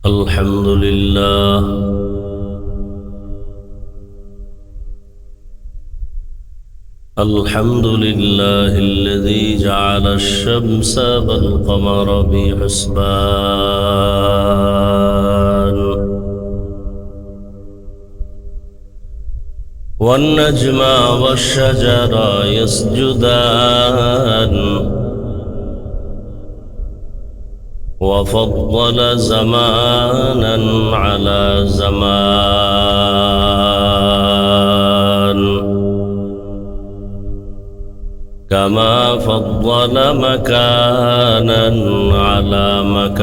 الحمد لله الحمد لله الذي جعل الشمس والقمر بحسبان والنجم والشجر يسجدان وفضل زمانا على زمان كما فضل مكانا على مكان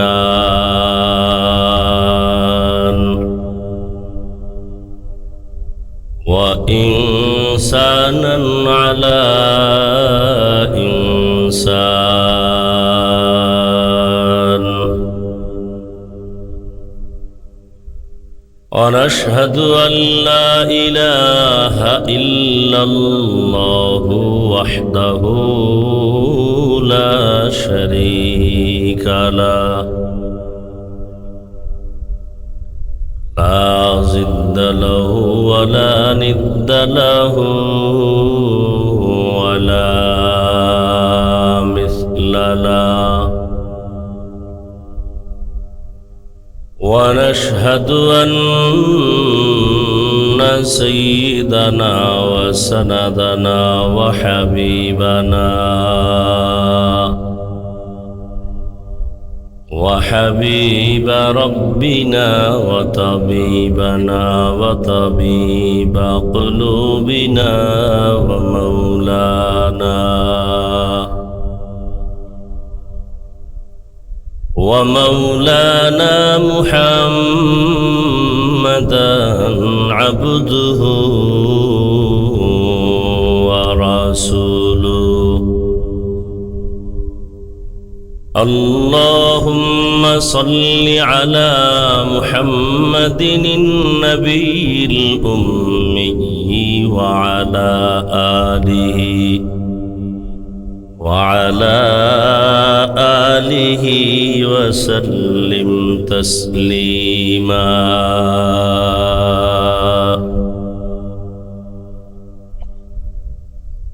وإنسانا على إنسان ونشهد أن لا إله إلا الله وحده لا شريك له لا ضد له ولا ند له ولا مثل له ونشهد أن سيدنا وسندنا وحبيب ربنا وطبيبنا وطبيب قلوبنا ومولانا محمدا عبده ورسوله اللهم صل على محمد النبي الأمي وعلى آله وسلم تسليما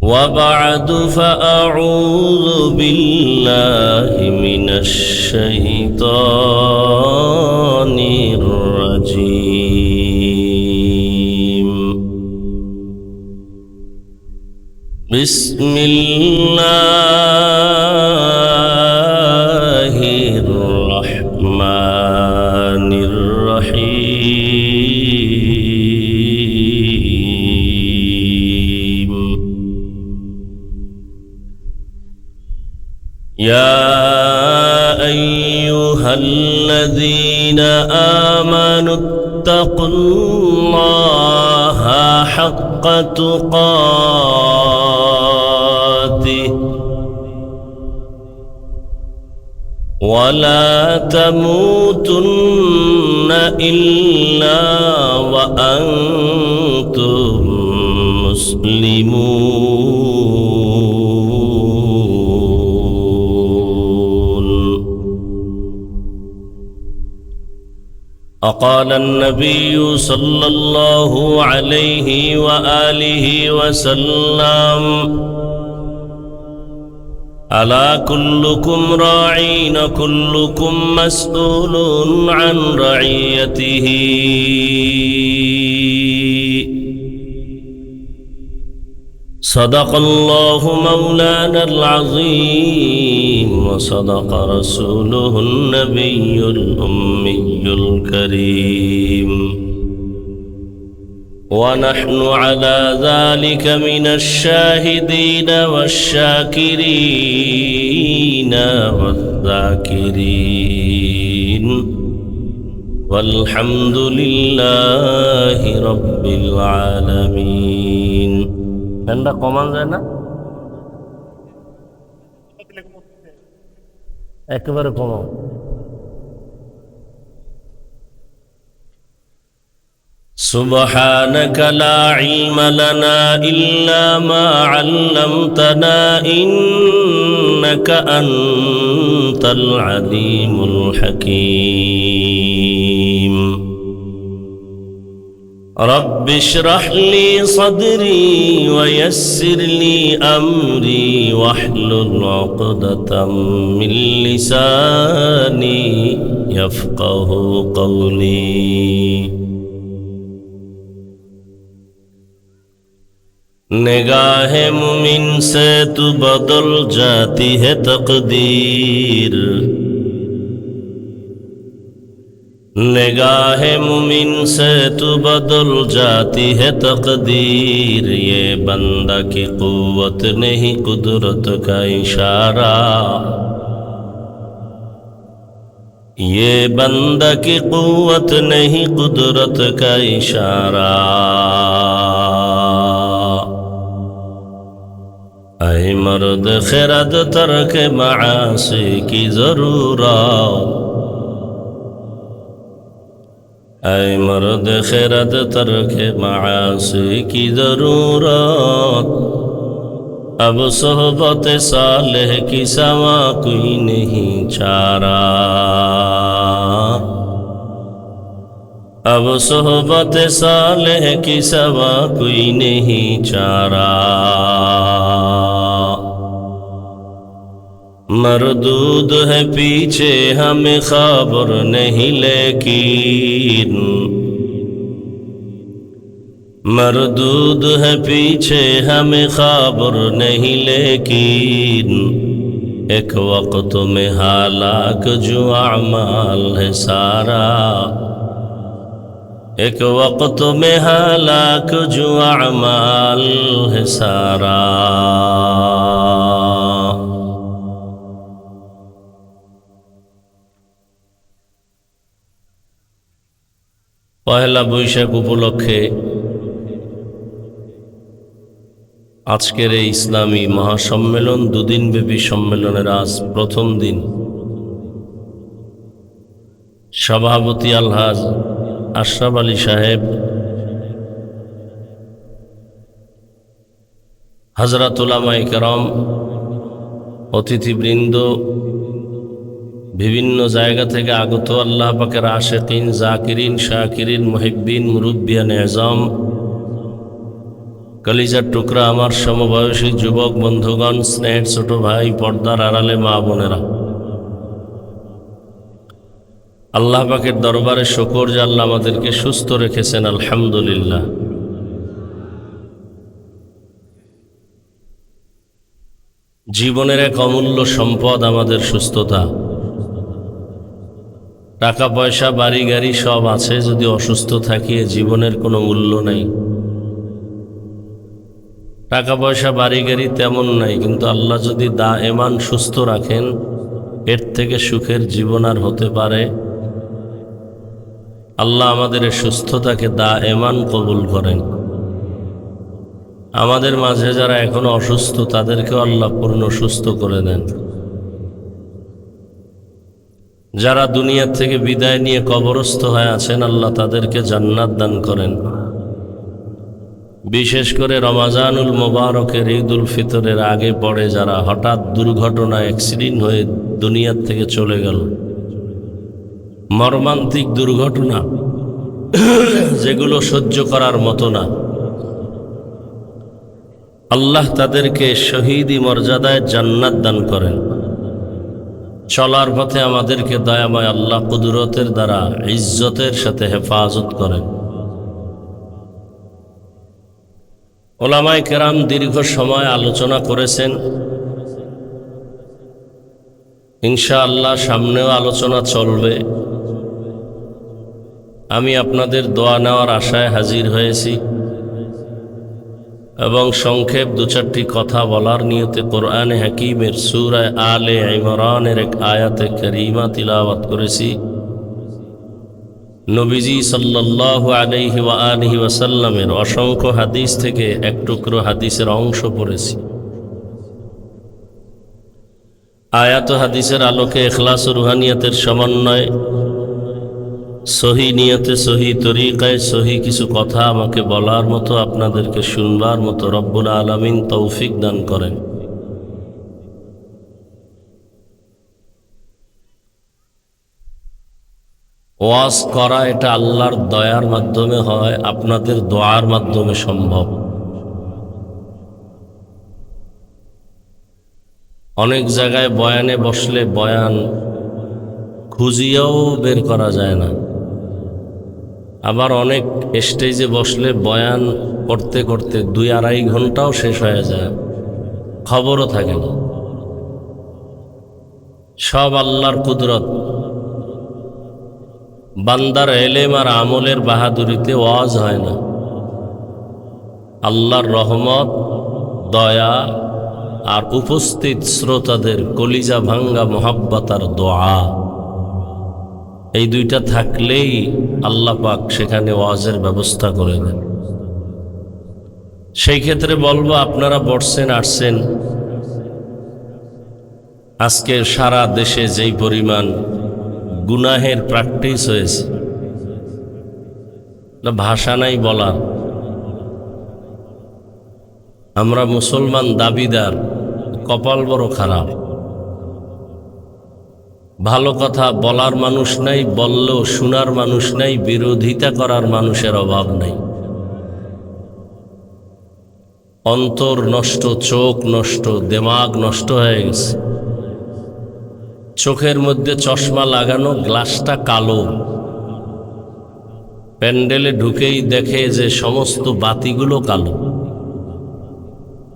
وبعد فأعوذ بالله من الشيطان الرجيم بسم الله الرحمن الرحيم يا أيها الذين آمنوا اتقوا الله حق تقاته ولا تموتن إلا وأنتم مسلمون. وقال النبي صلى الله عليه وآله وسلم ألا كلكم راعين كلكم مسؤول عن رعيته صدق الله مولانا العظيم وصدق رسوله النبي الأمي الكريم ونحن على ذلك من الشاهدين والشاكرين والذاكرين والحمد لله رب العالمين. ঠান্ডা কমান যায় না, একেবারে কমাও। سبحانك لا علم لنا إلا ما علمتنا إنك أنت العليم الحكيم. رب اشرح لي صدري ويسر لي أمري واحلل عقدة من لساني يفقه قولي निगाह मुमिन से तू बदल जाती है तकदीर निगाह मुमिन से तू बदल जाती है तकदीर ये बंदा की कुव्वत नहीं कुदरत का इशारा ये बंदा की कुव्वत नहीं कुदरत का इशारा ऐ मर्द खिरद तर्क मासी की जरूरत ऐ मर्द खिरद तर्क मासी की जरूरत अब सोहबत सालेह की सवा कोई नहीं चारा अब सोहबत सालेह की सवा कोई नहीं चारा मरदूद है पीछे हमें खबर नहीं लेकिन मरदूद है पीछे हमें खबर नहीं लेकिन एक वक्त में हालाक जो अमाल है सारा एक वक्त में हालाक जो अमाल है सारा पहला बैशाख उपलक्षे आजकेर এই ইসলামী মহাসম্মেলন দুদিনব্যাপী সম্মেলনের আজ প্রথম দিন সভাপতি আলহাজ আশরাফ আলী সাহেব হযরত উলামায়ে কেরাম অতিথিবৃন্দ বিভিন্ন জায়গা থেকে আগত আল্লাহ পাকের আশিকিন জাকিরিন শাকিরিন মুহিব্বিন মুরব্বিয়ান আযম কলিজার টুকরা আমার সমবয়সী যুবক বন্ধুগণ স্নেহের ছোট ভাই পর্দার আড়ালে মা বোনেরা আল্লাহ পাকের দরবারে শুকর যে আল্লাহ আমাদেরকে সুস্থ রেখেছেন আলহামদুলিল্লাহ জীবনের এক অমূল্য সম্পদ আমাদের সুস্থতা টাকা পয়সা বাড়ি গাড়ি সব আছে যদি অসুস্থ থাকি জীবনের কোনো মূল্য নাই টাকা পয়সা বাড়ি গাড়ি তেমন নাই কিন্তু আল্লাহ যদি দায়েমান সুস্থ রাখেন এর থেকে সুখের জীবন আর হতে পারে আল্লাহ আমাদের এই সুস্থতাকে দায়েমান কবুল করেন আমাদের মাঝে যারা এখনো অসুস্থ তাদেরকেও আল্লাহ পূর্ণ সুস্থ করে দেন যারা দুনিয়া থেকে বিদায় নিয়ে কবরস্থ হয়ে আছেন আল্লাহ তাদেরকে জান্নাত দান করেন বিশেষ করে রমাজানুল মুবারকের ঈদুল ফিতরের আগে পড়ে যারা হঠাৎ দুর্ঘটনা অ্যাক্সিডেন্ট হয়ে দুনিয়া থেকে চলে গেল মর্মান্তিক দুর্ঘটনা যেগুলো সহ্য করার মতো না আল্লাহ তাদেরকে শহীদি মর্যাদায় জান্নাত দান করেন চলার পথে আমাদেরকে দয়াময় আল্লাহ কুদরতের দ্বারা ইজ্জতের সাথে হেফাজত করেন ওলামায়ে কেরাম দীর্ঘ সময় আলোচনা করেছেন ইনশাআল্লাহ সামনেও আলোচনা চলবে আমি আপনাদের দোয়া নেওয়ার আশায় হাজির হয়েছি এবং সংক্ষেপ দু চারটি কথা বলার নিয়তে কোরআনে হাকিমের সূরা আলে ইমরানের এক আয়াতে কারীমা তিলাওয়াত করেছি নবীজি সাল্লাল্লাহু আলাইহি ওয়া আলিহি ওয়াসাল্লামের অসংখ্য হাদিস থেকে এক টুকরো হাদিসের অংশ পড়েছি আয়াত ও হাদিসের আলোকে ইখলাস ও রুহানিয়াতের সমন্বয় সহি নিয়তে সহি তরিকায় সহি কিছু কথা আমাকে বলার মতো আপনাদেরকে শুনবার মতো রব্বুল আলামিন তৌফিক দান করেন ওয়াজ করা এটা আল্লাহর দয়ার মাধ্যমে হয়, আপনাদের দোয়ার মাধ্যমে সম্ভব। অনেক জায়গায় বয়ানে বসলে বয়ান খুঁজিয়াও বের করা যায় না, আবার অনেক স্টেজে বসলে বয়ান করতে করতে 2-2.5 ঘন্টাও শেষ হয়ে যায়, খবরও থাকে না। সব আল্লাহর কুদরত। বান্দার এলেম আর আমলের বাহাদুরিতে ওয়াজ হয় না, আল্লাহর রহমত, দয়া আর উপস্থিত শ্রোতাদের কলিজা ভাঙ্গা মোহাব্বত আর দোয়া, এই দুইটা থাকলেই আল্লাহ পাক সেখানে ওয়াজের ব্যবস্থা করে দেন। সেই ক্ষেত্রে বলবো, আপনারা বসছেন আসছেন, আজকে সারা দেশে যেই পরিমাণ গুনাহের প্র্যাকটিস হয়েছে, ভাষা নাই বলার। আমরা মুসলমান দাবিদার, কপাল বড় খারাপ। ভালো কথা বলার মানুষ নাই, বললেও শোনার মানুষ নাই, বিরোধিতা করার মানুষের অভাব নাই। অন্তর নষ্ট, চোখ নষ্ট, দিমাগ নষ্ট হয়ে গেছে। চোখের মধ্যে চশমা লাগানো, গ্লাসটা কালো, প্যান্ডেলে ঢুকেই দেখে যে সমস্ত বাতিগুলো কালো,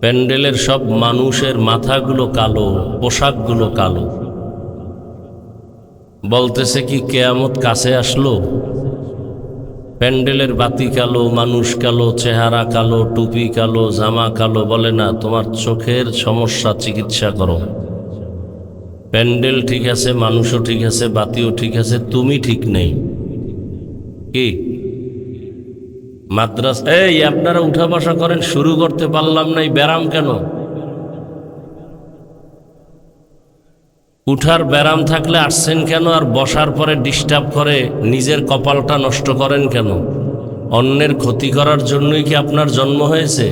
প্যান্ডেলের সব মানুষের মাথাগুলো কালো, পোশাকগুলো কালো। বলতেছে কি কিয়ামত কাছে আসলো? প্যান্ডেলের বাতি কালো, মানুষ কালো, চেহারা কালো, টুপি কালো, জামা কালো। বলে না, তোমার চোখের সমস্যা চিকিৎসা করো। প্যান্ডেল ঠিক আছে, মানুষও ঠিক আছে, বাতিও ঠিক আছে, তুমি ঠিক নেই। কি মাদ্রাসা? এই আপনারা উঠা বসা করেন, শুরু করতে পারলাম না, ব্যারাম কেন? উঠার ব্যারাম থাকলে আসছেন কেন? আর বসার পরে ডিস্টার্ব করে নিজের কপালটা নষ্ট করেন কেন? অন্যের ক্ষতি করার জন্যই কি আপনার জন্ম হয়েছে?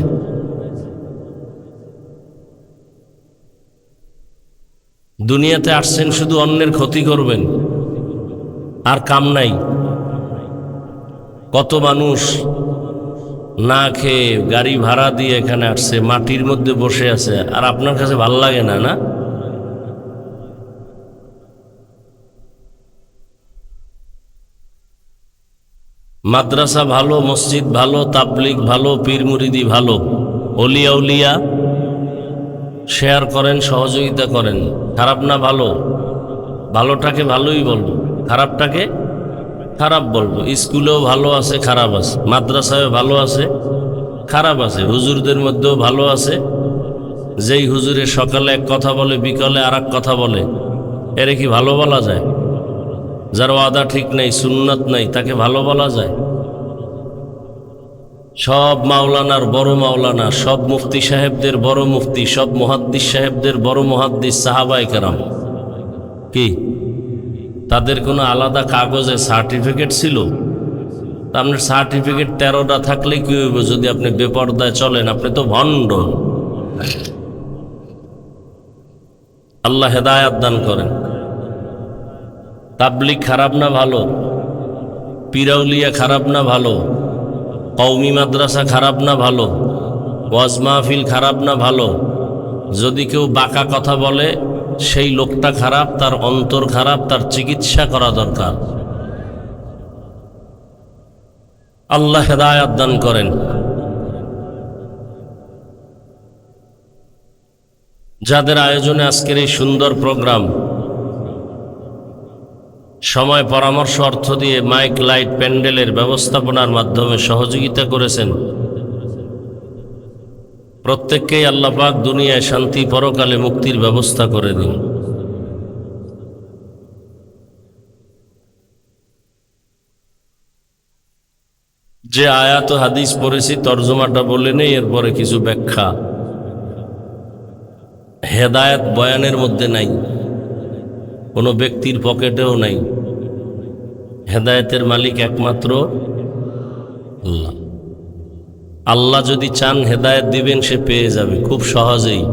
দুনিয়াতে আসছেন শুধু অন্যের ক্ষতি করবেন, আর কাম নাই। কত মানুষ না খেয়ে গাড়ি ভাড়া দিয়ে এখানে আসছে, মাটির মধ্যে বসে আছে, আর আপনার কাছে ভাল লাগে না? না, মাদ্রাসা ভালো, মসজিদ ভালো, তাবলিগ ভালো, পীর মুরিদি ভালো, অলিয়া উলিয়া শেয়ার করেন, সহযোগিতা করেন। খারাপ না ভালো? ভালোটাকে ভালোই বলবো, খারাপটাকে খারাপ বলবো। স্কুলেও ভালো আছে, খারাপ আছে, মাদ্রাসায় ভালো আছে, খারাপ আছে, হুজুরদের মধ্যেও ভালো আছে। যেই হুজুরে সকালে এক কথা বলে, বিকালে আর এক কথা বলে, এরে কি ভালো বলা যায়? যার ওয়াদা ঠিক নেই, সুন্নাত নাই, তাকে ভালো বলা যায়? সব মাওলানার বড় মাওলানা, সব মুফতি সাহেবদের বড় মুফতি, সব মুহাদ্দিস সাহেবদের বড় মুহাদ্দিস, সাহাবায়ে কেরাম, কি তাদের কোনো আলাদা কাগজে সার্টিফিকেট ছিল? আপনার সার্টিফিকেট 13টা থাকলে কি হইব যদি আপনি বেপরদায় চলেন? আপনি তো ভণ্ড। আল্লাহ হেদায়াত দান করেন। তাবলিগ খারাপ না ভালো? পিরাউলিয়া খারাপ না ভালো? কওমি মাদ্রাসা খারাপ না ভালো? ওয়াজ মাহফিল খারাপ না ভালো? যদি কেউ বাঁকা কথা বলে, সেই লোকটা খারাপ, তার অন্তর খারাপ, তার চিকিৎসা করা দরকার। আল্লাহ হেদায়াত দান করেন। যাদের আয়োজনে আজকের এই সুন্দর প্রোগ্রাম, সময়, পরামর্শ, অর্থ দিয়ে মাইক, লাইট, প্যান্ডেলের ব্যবস্থাপনার মাধ্যমে সহযোগিতা করেছেন, প্রত্যেককেই আল্লাহ পাক দুনিয়ায় শান্তি, পরকালে মুক্তির ব্যবস্থা করে দিন। যে আয়াত ও হাদিস পড়েছি তর্জমাটা বলে নেই, এরপরে কিছু ব্যাখ্যা। হেদায়েত বয়ানের মধ্যে নাই, কোনো ব্যক্তির পকেটেও নাই। হেদায়েতের মালিক একমাত্র আল্লাহ। আল্লাহ যদি চান হেদায়েত দিবেন, সে পেয়ে যাবে খুব সহজেই।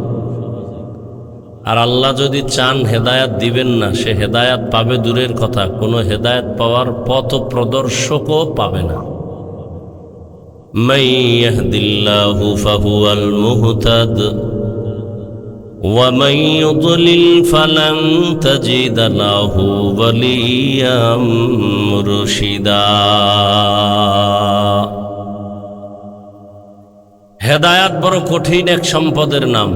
আর আল্লাহ যদি চান হেদায়াত দিবেন না, সে হেদায়াত পাবে দূরের কথা, কোনো হেদায়াত পাওয়ার পথ প্রদর্শকও পাবে না। মান ইয়াহদিল্লাহু ফাহুয়াল মুহতাদ ওয়া মান ইউদ্লিল ফালান তাজিদা লাহু ওয়ালিয়্যাম মুরশিদা। হেদায়াত বড় কঠিন এক সম্পদের নাম।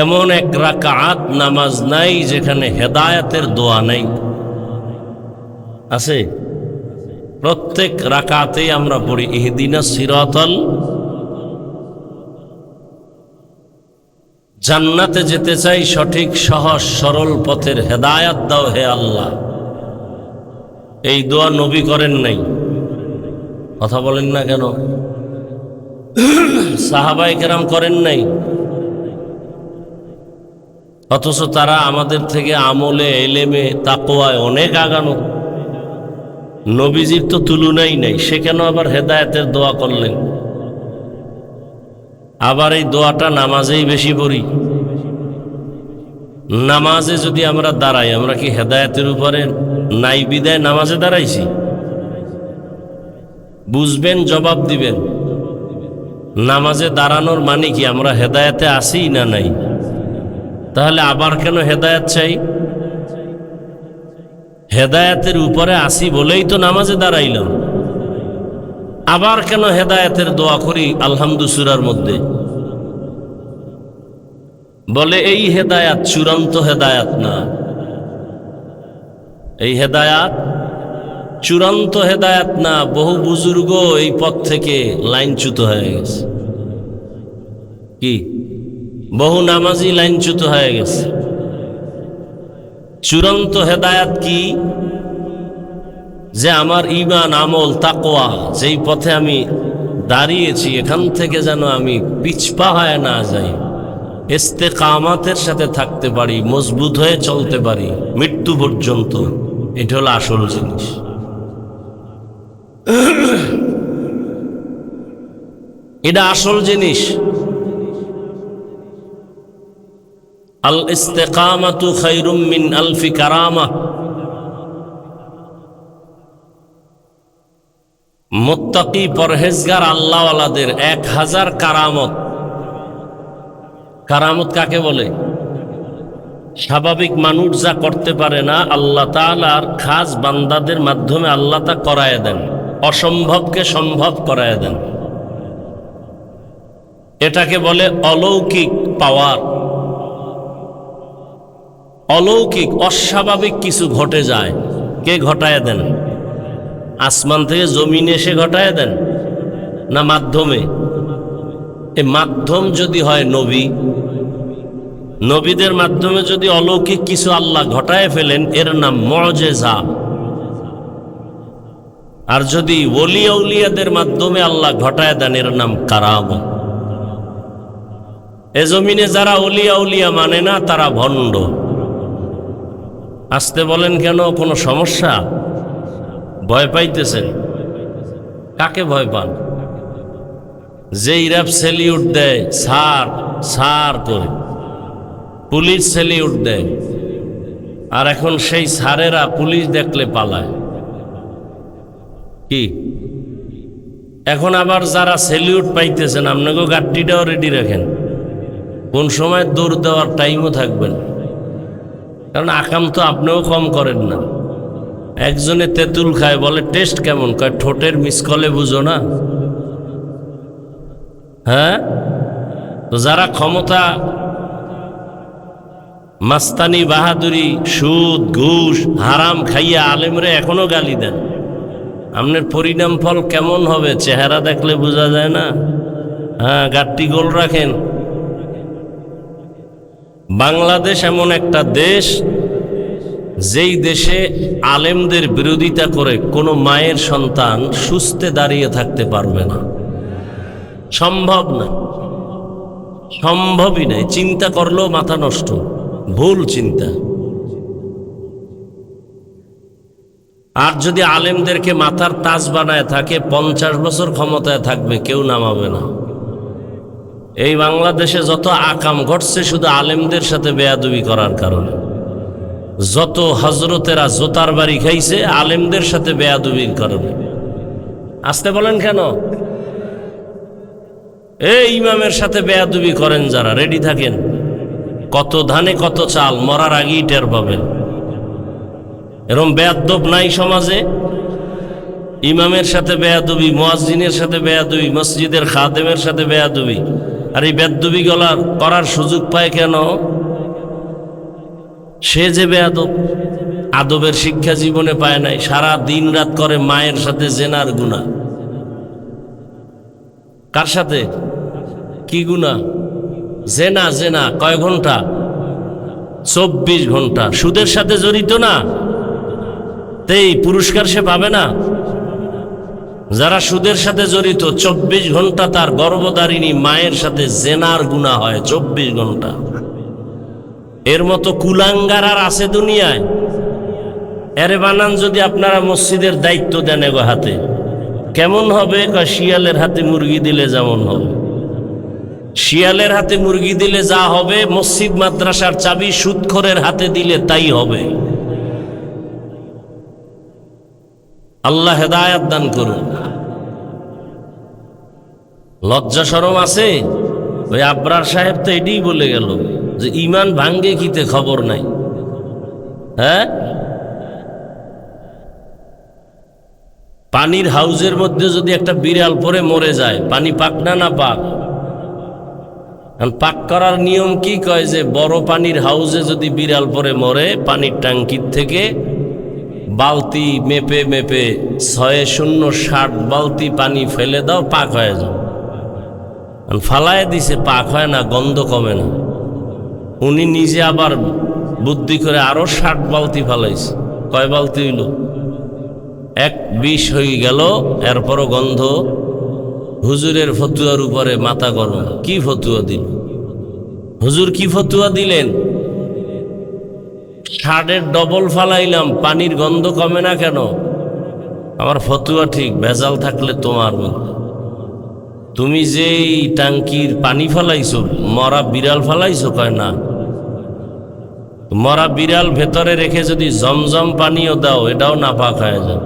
এমন এক রাকাত নামাজ নাই যেখানে হেদায়াতের দোয়া নাই। আছে? প্রত্যেক রাকাতেই আমরা পড়ি ইহদিনাস সিরাতাল, জান্নাতে যেতে চাই সঠিক সহজ সরল পথের হেদায়াত দাও হে আল্লাহ। এই দোয়া নবী করেন নাই। কথা বলেন না কেন? সাহাবায়ে কেরাম করেন নাই। অথচ তারা আমাদের থেকে আমলে, এলেমে, তাকওয়ায় অনেক আগানো। নবীজির তো তুলনাই নাই, সে কেন আবার হেদায়েতের দোয়া করলেন? আবার এই দোয়াটা নামাজেই বেশি পড়ি। নামাজে যদি আমরা দাঁড়াই, আমরা কি হেদায়েতের উপরে নাই বিদায় নামাজে দাঁড়াইছি? বুঝবেন, জবাব দিবেন। নামাজে দাঁড়ানোর মানে কি আমরা হেদায়েতে আসি না নাই? তাহলে আবার কেন হেদায়েত চাই? হেদায়েতের উপরে আসি বলেই তো নামাজে দাঁড়াইলাম। আবার কেন হেদায়েতের দোয়া করি আলহামদু সূরার মধ্যে? বলে এই হেদায়াত চূড়ান্ত হেদায়াত না। এই হেদায়াত চূড়ান্ত হেদায়াত না। বহু বুজুর্গ এই পথ থেকে লাইনচ্যুত হয়ে গেছে। কি? বহু নামাজি লাইনচ্যুত হয়ে গেছে। চূড়ান্ত হেদায়াত কি? যে আমার ঈমান, আমল, তাকওয়া, যেই পথে আমি দাঁড়িয়েছি এখান থেকে যেন আমি পিছপা হয়ে না যাই, ইস্তেকামাতের সাথে থাকতে পারি, মজবুত হয়ে চলতে পারি মৃত্যু পর্যন্ত। এটা হলো আসল জিনিস। এটা আসল জিনিস। আল ইস্তেকামাতু খায়রুম মিন আলফি কারামা। মুত্তাকি পরহেজগার আল্লাহওয়ালাদের 1000 কারামত। কারামত কাকে বলে? স্বাভাবিক মানুষ যা করতে পারে না, আল্লাহ তাআলার খাস বান্দাদের মাধ্যমে আল্লাহ তা করায় দেন। অসম্ভবকে সম্ভব করায় দেন। এটাকে বলে অলৌকিক পাওয়ার। অলৌকিক, অস্বাভাবিক কিছু ঘটে যায়, কে ঘটায় দেন? আসমান থেকে জমিনে এসে ঘটায় দেন না মাধ্যমে? এই মাধ্যম যদি হয় নবী, নবীদের মাধ্যমে যদি অলৌকিক কিছু আল্লাহ ঘটায় ফেলেন, এর নাম মুআজিজা। আর যদি ওলি আউলিয়াদের মাধ্যমে আল্লাহ ঘটায় দেন, এর নাম কারামত। এ জমিনে যারা ওলি আউলিয়া মানে না, তারা ভণ্ড। আসতে বলেন কেন? কোনো সমস্যা? ভয় পাইতেছেন? কাকে ভয় পান? যে ইরাব সেলিউট দেয়, সার সার করে, পুলিশ সেলিউট দেয়, আর এখন সেই সারেরা পুলিশ দেখলে পালায়। কি? এখন আবার যারা সেলিউট পাইতেছেন, আপনাকে গাড়িটাও রেডি রাখেন, কোন সময় দৌড় দেওয়ার টাইমও থাকবেন। কারণ আকাম তো আপনিও কম করেন না। একজনে তেঁতুল খায়, বলে টেস্ট কেমন? কয় ঠোঁটের মিসকলে বুঝো না। হ্যাঁ, তো যারা ক্ষমতা, মাস্তানি, বাহাদুরি, সুদ, ঘুষ, হারাম খাইয়া আলেমরে এখনো গালি দেন, আপনার পরিণাম ফল কেমন হবে? চেহারা দেখলে বোঝা যায় না? হ্যাঁ, গাট্টি গোল রাখেন। বাংলাদেশ এমন একটা দেশ, যেই দেশে আলেমদের বিরোধিতা করে কোনো মায়ের সন্তান সুস্থে দাঁড়িয়ে থাকতে পারবে না। সম্ভব না, সম্ভবই নাই। চিন্তা করলেও মাথা নষ্ট, ভুল চিন্তা। আর যদি আলেমদেরকে মাথার তাজ বানায় থাকে, 50 বছর ক্ষমতায় থাকবে, কেউ নামাবে না। এই বাংলাদেশে যত আকাম ঘটছে শুধু আলেমদের সাথে বেয়াদবি করার কারণে। যত হজরতেরা জোতার বাড়ি খাইছে আলেমদের সাথে বেয়াদবির কারণে। আসতে বলেন কেন? এই ইমামের সাথে বেয়াদবি করেন যারা, রেডি থাকেন। কত ধানে কত চাল, মরার আগেই টের পাবেন। এরকম বেয়াদব নাই সমাজে? ইমামের সাথে বেয়াদবি, মুয়াজ্জিনের সাথে বেয়াদবি, মসজিদের খাদেমের সাথে বেয়াদবি। আর এই বেয়াদবি করার সুযোগ পায় কেন? সে যে বেয়াদব, আদবের শিক্ষা জীবনে পায় নাই, সারা দিন রাত করে মায়ের সাথে জেনার গুনাহ। কার সাথে? কি গুনাহ? জেনা। জেনা কয় ঘন্টা? 24 ঘন্টা। সুদের সাথে জড়িত না, তেই পুরস্কার সে পাবে না। যারা সুদের সাথে জড়িত 24 ঘন্টা তার গর্ভধারিণী মায়ের সাথে জেনার গুনাহ হয়, 24 ঘন্টা। এর মতো কুলাঙ্গার আর আছে দুনিয়ায়? এরে বানান যদি আপনারা মসজিদের দায়িত্ব দেন এগো হাতে, কেমন হবে? শিয়ালের হাতে মুরগি দিলে যেমন হবে। শিয়ালের হাতে মুরগি দিলে যা হবে, মসজিদ মাদ্রাসার চাবি সুদখোরের হাতে দিলে তাই হবে। আল্লাহ হেদায়াত দান করুন। লজ্জা শরম আছে? ওই আবরার সাহেব তো এটাই বলে গেল যে ইমান ভাঙ্গে কিতে খবর নাই। হ্যাঁ, পানির হাউজের মধ্যে যদি একটা বিড়াল পরে মরে যায়, পানি পাক না পাক? পাক করার নিয়ম কি কয় যে বড় পানির হাউজে যদি বিড়াল পরে মরে, পানির ট্যাঙ্কির থেকে বালতি মেপে মেপে 6060 বালতি পানি ফেলে দাও, পাক হয়ে যাও। ফালায় দিছে, পাক হয় না, গন্ধ কমে না। উনি নিজে আবার বুদ্ধি করে আরো 60 বালতি ফালাইছে। কয় বালতি হইল? 20 হয়ে গেল। এরপরও গন্ধ। হুজুরের ফতুয়ার উপরে মাথা গরম। কি ফতুয়া দিল হুজুর? কি ফতুয়া দিলেন? 60-এর ডবল ফালাইলাম, পানির গন্ধ কমে না কেন? আমার ফতুয়া ঠিক, ভেজাল থাকলে তোমার মধ্যে। তুমি যেই টাঙ্কির পানি ফালাইছো, মরা বিড়াল ফালাইছো? কয় না। মরা বিড়াল ভেতরে রেখে যদি জমজম পানিও দাও, এটাও নাপাক হয়ে যায়।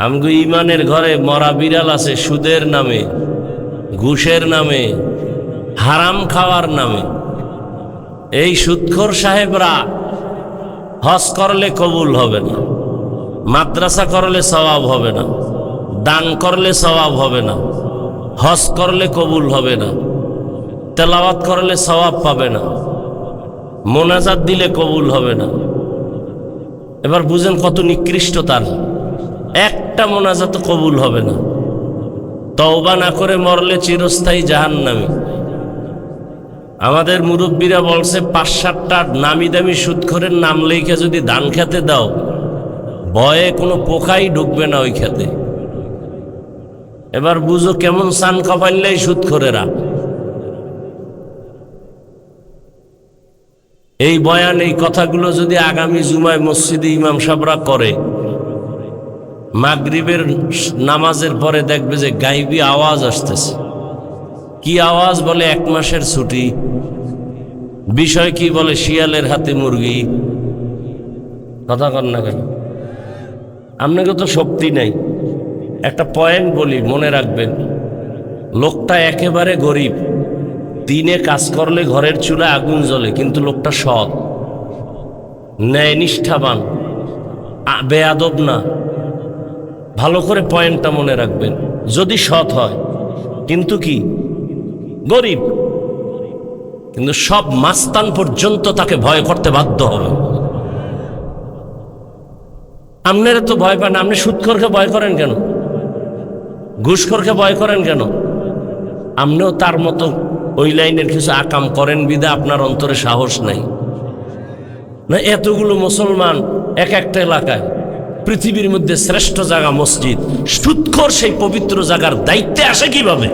আমগো ইমানের ঘরে মরা বিড়াল আছে সুদের নামে, ঘুষের নামে, হারাম খাওয়ার নামে। এই সুদখোর সাহেবরা হজ করলে কবুল হবে না, মাদ্রাসা করলে সওয়াব হবে না, দান করলে সওয়াব হবে না, হজ করলে কবুল হবে না, তেলাওয়াত করলে সওয়াব পাবে না, মোনাজাত দিলে কবুল হবে না। এবার বুঝেন কত নিকৃষ্ট তার। একটা মোনাজাত কবুল হবে না। তওবা না করে মরলে চিরস্থায়ী জাহান্নামী। আমাদের মুরব্বীরা বলছে 5-7টা নামি দামি সুদখোরের নাম লেখা যদি ধান খেতে দাও, ভয়ে কোনো পোকাই ঢুকবে না ওই খেতে। এবার বুঝো কেমন সান কপাইলেই সুদখোরেরা। এই বয়ান, এই কথাগুলো যদি আগামী জুমায় মসজিদে ইমাম সাহেবরা করে, মাগরিবের নামাজের পরে দেখবে যে গাইবি আওয়াজ আসতেছে। কি আওয়াজ? বলে 1 মাসের ছুটি। বিষয় কি? বলে শিয়ালের হাতে মুরগি। কথা কর না কেন? আপনাকে তো শক্তি নাই। একটা পয়েন্ট বলি, মনে রাখবেন। লোকটা একেবারে গরিব, দিনে কাজ করলে ঘরের চুলায় আগুন জ্বলে, কিন্তু লোকটা সৎ, ন্যায় নিষ্ঠাবান, বেয়াদব না। ভালো করে পয়েন্টটা মনে রাখবেন। যদি সৎ হয়, কিন্তু কি গরিব, কিন্তু সব মাস্তান পর্যন্ত তাকে ভয় করতে বাধ্য হবে। আপনারা তো ভয় পান। আপনি সুদখোরকে ভয় করেন কেন? ঘুষখোরকে ভয় করেন কেন? আপনিও তার মতো ওই লাইনের কিছু আকাম করেন বিধা আপনার অন্তরে সাহস নাই না? এতগুলো মুসলমান এক একটা এলাকায়, পৃথিবীর মধ্যে শ্রেষ্ঠ জায়গা মসজিদ, সুদখোর সেই পবিত্র জায়গার দায়িত্বে আসে কিভাবে?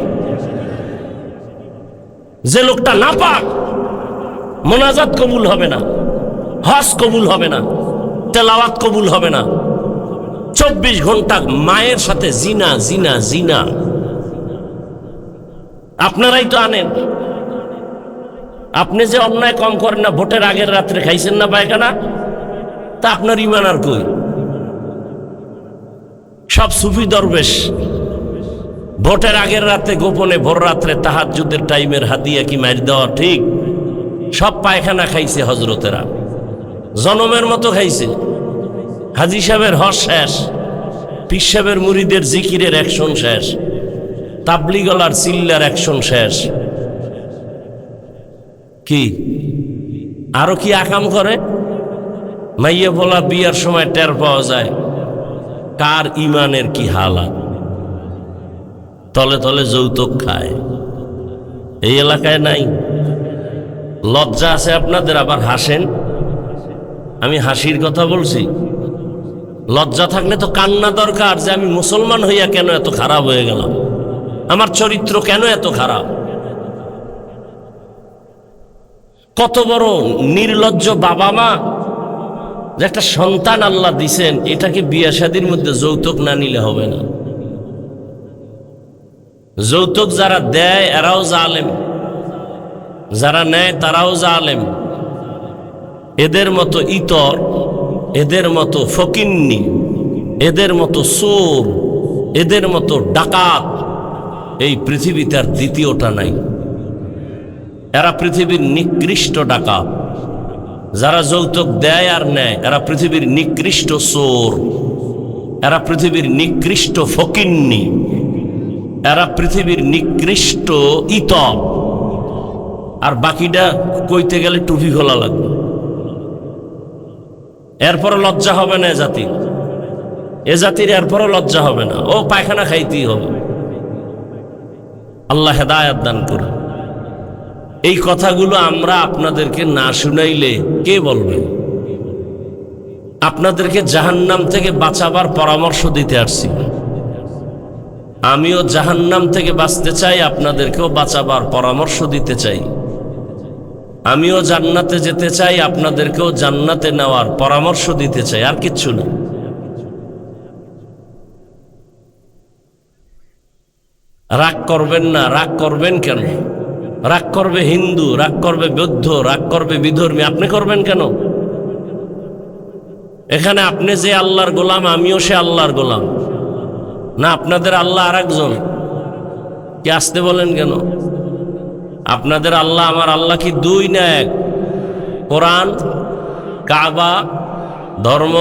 যে লোকটা নাপাক, মোনাজাত কবুল হবে না, হজ কবুল হবে না, তেলাওয়াত কবুল হবে না, 24 ঘন্টা মায়ের সাথে জিনা জিনা জিনা। আপনারাই তো আনেন। আপনি যে অন্যায় কম করেন না, ভোটের আগের রাত্রে খাইছেন না পায়খানা, তা আপনার ইমান আর কই? সব সুফি দরবেশ ভোটের আগের রাতে গোপনে ভোর রাত্রে তাহাজ্জুদের টাইমের হাতিয়া কি মার দেওয়া ঠিক? সব পায়খানা খাইছে হজরতেরা, জনমের মতো খাইছে। হাজী সাহেবের হজ শেষ, পীর সাহেবের মুরিদের জিকিরের অ্যাকশন শেষ, তাবলিগলার চিল্লার অ্যাকশন শেষ। কি আরো কি আকাম করে? মাইয়া বলা বিয়ার সময় টের পাওয়া যায় কার ইমানের কি হালাত। তলে তলে যৌতুক খায়। এই এলাকায় নাই? লজ্জা আছে আপনাদের, আবার হাসেন। আমি হাসির কথা বলছি। লজ্জা থাকলে তো কান্না দরকার, যে আমি মুসলমান হইয়া কেন এত খারাপ হয়ে গেলাম, আমার চরিত্র কেন এত খারাপ। কত বড় নির্লজ্জ বাবা মা, যে একটা সন্তান আল্লাহ দিছেন, এটাকে বিয়ে শাদীর মধ্যে যৌতুক না নিলে হবে না। যৌতুক যারা দেয় এরাও জালেম, যারা নেয় তারাও জালেম। এদের মতো ইতর, এদের মতো ফকিন্নি, এদের মতো চোর, এদের মতো ডাকাত এই পৃথিবীতে আর দ্বিতীয়টা নাই। এরা পৃথিবীর নিকৃষ্ট ডাকাত। যারা যৌতুক দেয় আর নেয় এরা পৃথিবীর নিকৃষ্ট চোর, এরা পৃথিবীর নিকৃষ্ট ফকিন্নি, এরা পৃথিবীর নিকৃষ্ট ইতর। আর বাকিটা কইতে গেলে টুপি খোলা লাগবে। এরপরও লজ্জা হবে না এ জাতির এরপরও লজ্জা হবে না। ও পায়খানা খাইতেই হবে। আল্লাহ হেদায়েত দান করে। এই কথাগুলো আমরা আপনাদেরকে না শুনাইলে কে বলবে? আপনাদেরকে জাহান্নাম থেকে বাঁচাবার পরামর্শ দিতে আসছি। আমিও জাহান্নাম থেকে বাঁচতে চাই, আপনাদেরকেও বাঁচাবার পরামর্শ দিতে চাই। আমিও জান্নাতে যেতে চাই, আপনাদেরকেও জান্নাতে নেওয়ার পরামর্শ দিতে চাই, আর কিচ্ছু না। রাগ করবেন না। রাগ করবেন কেন? রাগ করবে হিন্দু, রাগ করবে বৌদ্ধ, রাগ করবে বিধর্মী, আপনি করবেন কেন? এখানে আপনি যে আল্লাহর গোলাম, আমিও সে আল্লাহর গোলাম না? আপনাদের আল্লাহ আর একজন। কি আসতে বলেন কেন? আপনাদের আল্লাহ আমার আল্লাহ কি দুই না এক? কোরআন, কাবা, ধর্ম,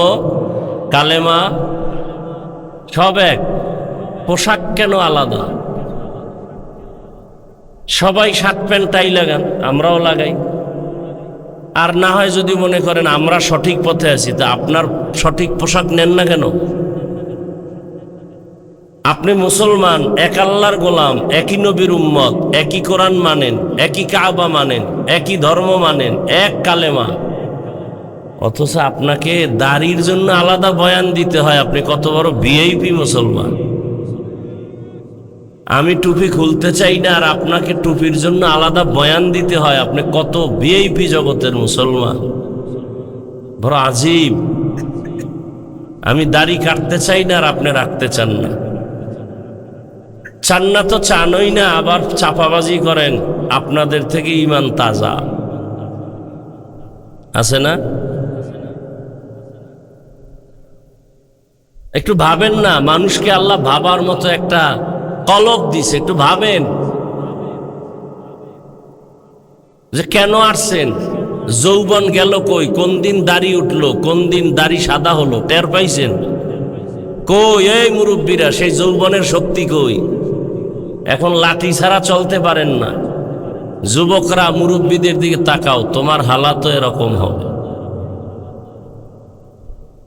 কালেমা সব এক। পোশাক কেন আলাদা? সবাই শার্ট প্যান্ট টাই লাগান, আমরাও লাগাই। আর না হয় যদি মনে করেন আমরা সঠিক পথে আছি, তা আপনার সঠিক পোশাক নেন না কেন? আপনি মুসলমান, এক আল্লাহর গোলাম, একই নবীর উম্মত, একই কোরআন মানেন, একই কাবা মানেন, একই ধর্ম মানেন, এক কালেমা, অথচ আপনাকে দাড়ির জন্য আলাদা বয়ান দিতে হয়। আপনি কত বড় ভিআইপি মুসলমান। আমি টুপি খুলতে চাই না, আর আপনাকে টুপির জন্য আলাদা বয়ান দিতে হয়। আপনি কত ভিআইপি জগতের মুসলমান, বড় আজীব। আমি দাড়ি কাটতে চাই না, আর আপনি রাখতে চান না। চান না তো চানই না, আবার চাপাবাজি করেন। আপনাদের থেকে ঈমান তাজা আছে না? একটু ভাবেন না, মানুষকে আল্লাহ ভাবার মতো একটা কলব দিছে। একটু ভাবেন যে কেন আসছেন, যৌবন গেল কই, কোন দিন দাড়ি উঠলো, কোন দিন দাড়ি সাদা হলো, টের পাইছেন কই? এই মুরব্বীরা, সেই যৌবনের শক্তি কই? এখন লাঠি ছাড়া চলতে পারেন না। যুবকরা মুরব্বীদের দিকে তাকাও, তোমার হালাত এরকম হবে।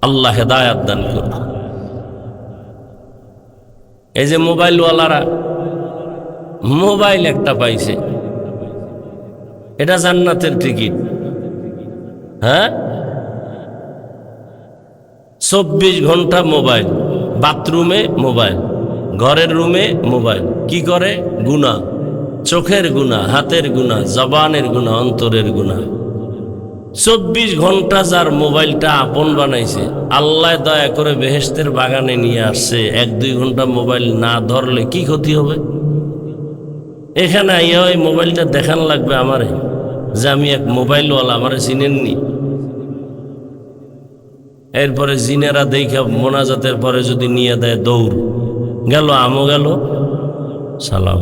আল্লাহ হেদায়েত দান করুন। এই যে মোবাইলওয়ালারা মোবাইল একটা পাইছে, এটা জান্নাতের টিকিট। হ্যাঁ, 24 ঘন্টা মোবাইল, বাথরুমে মোবাইল, ঘরের রুমে মোবাইল। কি করে? গুনাহ, চোখের গুনাহ, হাতের গুনাহ, জবানের গুনাহ, অন্তরের গুনাহ। 24 ঘন্টা যার মোবাইলটা আপন বানাইছে, আল্লাহ দয়া করে বেহেশতের বাগানে নিয়ে আসছে। 1-2 ঘন্টা মোবাইল না ধরলে কি ক্ষতি হবে? এখানে আইয়া ওই মোবাইলটা দেখান লাগবে আমারে যে আমি এক মোবাইলওয়ালা, আমারে চিনেননি। এরপরে জিনেরা দেখা মোনাজাতের পরে যদি নিয়ে দেয় দৌড়, গেল আমও গেল সালাম।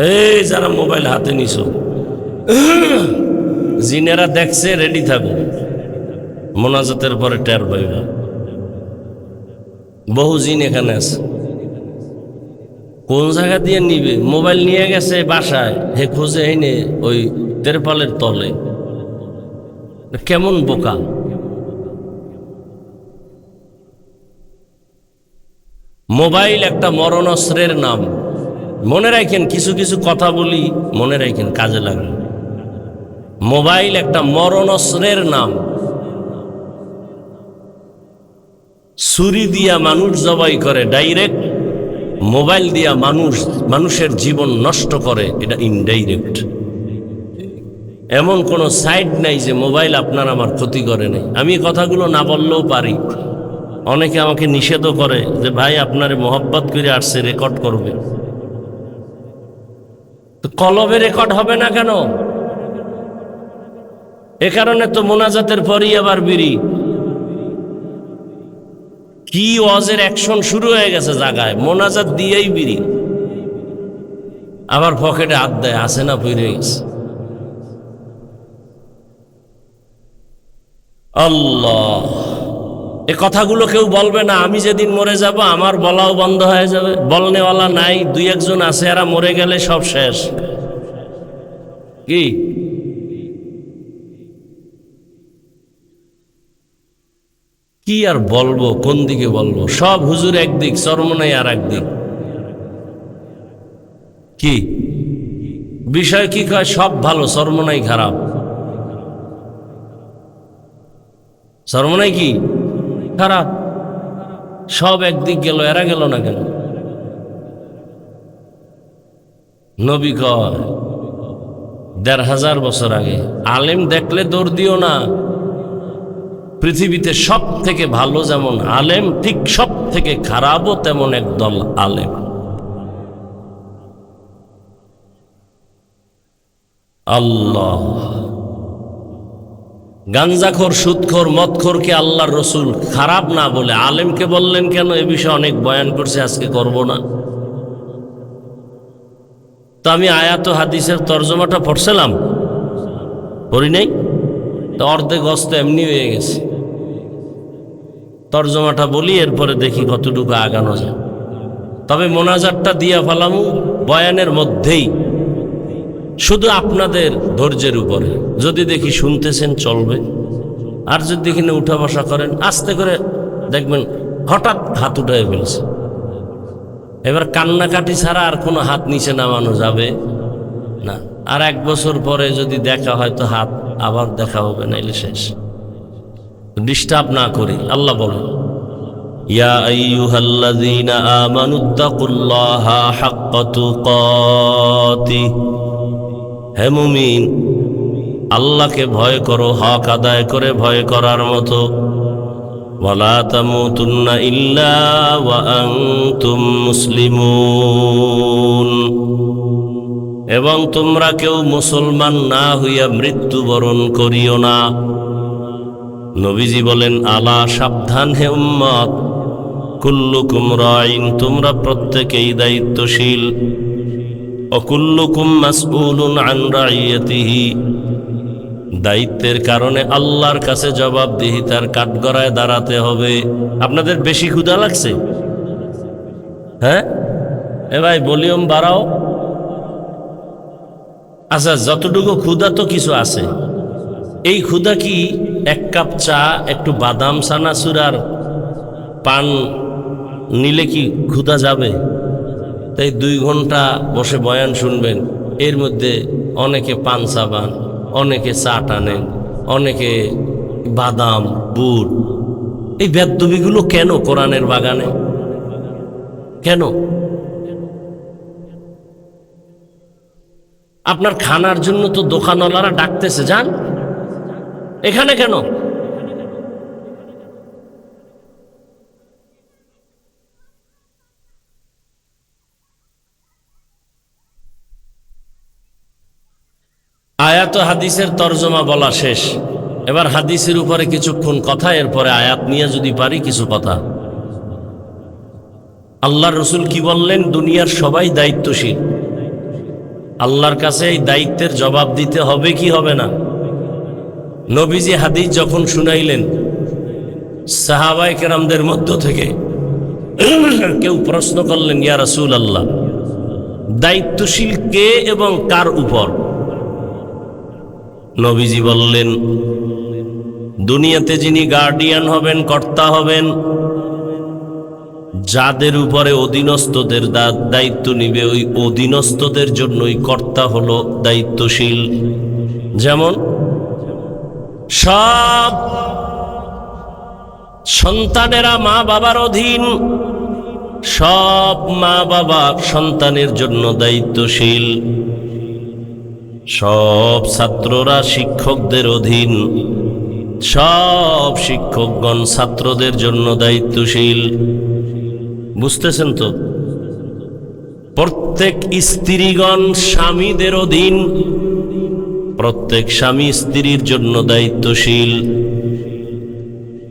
এই যারা মোবাইল হাতে নিছো, জিনেরা দেখছে, রেডি থাকো, মোনাজাতের পরে টের পাইবা। বহু জিন এখানে আছে। কোন জায়গা দিয়ে নিবে? মোবাইল নিয়ে গেছে বাসায়, হে খুঁজে এনে ওই তেরপালের তলে। কেমন বোকা! মোবাইল একটা মরণাস্ত্রের নাম। মনে রাখেন, কিছু কিছু কথা বলি, মনে রাখেন, কাজে লাগবে। মোবাইল একটা মরণাস্ত্রের নাম। ছুরি দিয়া মানুষ জবাই করে ডাইরেক্ট, মোবাইল দিয়া মানুষের জীবন নষ্ট করে এটা ইনডাইরেক্ট। এমন কোনো সাইড নাই যে মোবাইল আপনার আমার ক্ষতি করে নাই। আমি কথাগুলো না বললেও পারি। অনেকে আমাকে নিষেধও করে যে ভাই আপনারে মোহব্বত করে আসছে, রেকর্ড করবে। তো কলবে রেকর্ড হবে না কেন? এ কারণে তো মোনাজাতের পরই আবার বিড়ি। কি ওয়াজের অ্যাকশন শুরু হয়ে গেছে জায়গায়, মোনাজাত দিয়েই বিড়ি। আবার পকেটে হাত দেয়, আসে না পড়ে গেছে। আল্লাহ! এ কথাগুলো কেউ বলবে না। আমি যেদিন মরে যাব আমার বলাও বন্ধ হয়ে যাবে। বলনেওয়ালা নাই, দুই একজন আছে, এরা মরে গেলে সব শেষ। কি কি আর বলবো, কোন দিকে বলবো? সব হুজুর একদিক, চরমনাই আর একদিক। কি বিষয়? কি কয় সব ভালো, চরমনাই খারাপ? চরমনাই কি খারাপ? সব একদিক গেল, এরা গেল না কেন? নবী কয় ১৫০০ বছর আগে, আলেম দেখলে দৌড় দিও না। পৃথিবীতে সব থেকে ভালো যেমন আলেম, ঠিক সব থেকে খারাপও তেমন একদল আলেম। আল্লাহ! গাঞ্জাখোর, সুদখোর, মদখোরকে আল্লাহর রসুল খারাপ না বলে আলেমকে বললেন কেন? এ বিষয়ে অনেক বয়ান করছে, আজকে করব না। তো আমি আয়াত ও হাদিসের তর্জমাটা পড়ছিলাম, পড়ি নাই তো, অর্ধেক গস্ত এমনি হয়ে গেছে। তর্জমাটা বলি, এরপরে দেখি কতটুকু আগানো যায়। তবে মোনাজাতটা দিয়া ফেলামু বয়ানের মধ্যেই, শুধু আপনাদের ধৈর্যের উপরে। যদি দেখি শুনতেছেন চলবে, আর যদি দেখি না উঠা বসা করেন, আস্তে করে দেখবেন হঠাৎ হাত উঠে ফেলছে। এবার কান্নাকাটি ছাড়া আর কোনো হাত নিচে নামানো যাবে না। আর 1 বছর পরে যদি দেখা হয় তো হাত আবার দেখা হবে, নাইলে শেষ। ডিস্টার্ব না করি। আল্লাহ বলেন, ইয়া আইয়ুহাল্লাযীনা আমানুত্তাকুল্লাহা হাক্কা তুকাতিহ, হে মুমিন, আল্লাহকে ভয় করো হক আদায় করে ভয় করার মতো। ওয়ালা তামুতুন্না ইল্লা ওয়া আনতুম মুসলিমুন, এবং তোমরা কেউ মুসলমান না হইয়া মৃত্যুবরণ করিও না। নবীজি বলেন, আলা, সাবধান হে উম্মত, কুল্লুকুম রাইন, তোমরা প্রত্যেকেই দায়িত্বশীল। অকুল্লুকুম মাসউলুন আন রাইয়াতিহি, দায়িত্বের কারণে আল্লাহর কাছে জবাবদিহিতার কাঠগড়ায় দাঁড়াতে হবে। আপনাদের বেশি ক্ষুধা লাগছে? হ্যাঁ এ ভাই, ভলিউম বাড়াও। আচ্ছা, যতটুকু ক্ষুধা তো কিছু আছে। এই ক্ষুধা কি 1 কাপ চা, একটু বাদাম চানাচুর আর পান নিলে কি ক্ষুধা যাবে? তাই 2 ঘন্টা বসে বয়ান শুনবেন, এর মধ্যে অনেকে পান চাবান, অনেকে চা টানেন, অনেকে বাদাম, বুট। এই বেদবিগুলো কেন কোরআনের বাগানে? কেন? আপনার খানার জন্য তো দোকানওয়ালারা ডাকতেছে, যান। এখানে কেন? আয়াত ও হাদিসের তর্জমা বলা শেষ। এবার হাদিসের উপরে কিছুক্ষণ কথা, এরপরে আয়াত নিয়ে যদি পারি কিছু কথা। আল্লাহর রসুল কি বললেন? দুনিয়ার সবাই দায়িত্বশীল, আল্লাহর কাছে এই দায়িত্বের জবাব দিতে হবে কি হবে না? নবীজি হাদিস যখন শুনাইলেন, সাহাবায়ে কেরামদের মধ্য থেকে কেউ প্রশ্ন করলেন, ইয়া রাসূলুল্লাহ, দায়িত্বশীল কে এবং কার উপর? নবীজি বললেন, দুনিয়াতে যিনি গার্ডিয়ান হবেন, কর্তা হবেন, যাদের উপরে অধীনস্থদের দায়িত্ব নিবে, ওই অধীনস্থদের জন্যই কর্তা হলো দায়িত্বশীল। যেমন সব সন্তানেরা মা বাবার অধীন, সব মা বাবা সন্তানের জন্য দায়িত্বশীল, সব ছাত্ররা শিক্ষকদের অধীন, সব শিক্ষকগণ ছাত্রদের জন্য দায়িত্বশীল। বুঝতেছেন তো? প্রত্যেক স্ত্রীগণ স্বামীদের অধীন, প্রত্যেক স্বামী স্ত্রীর জন্য দায়িত্বশীল।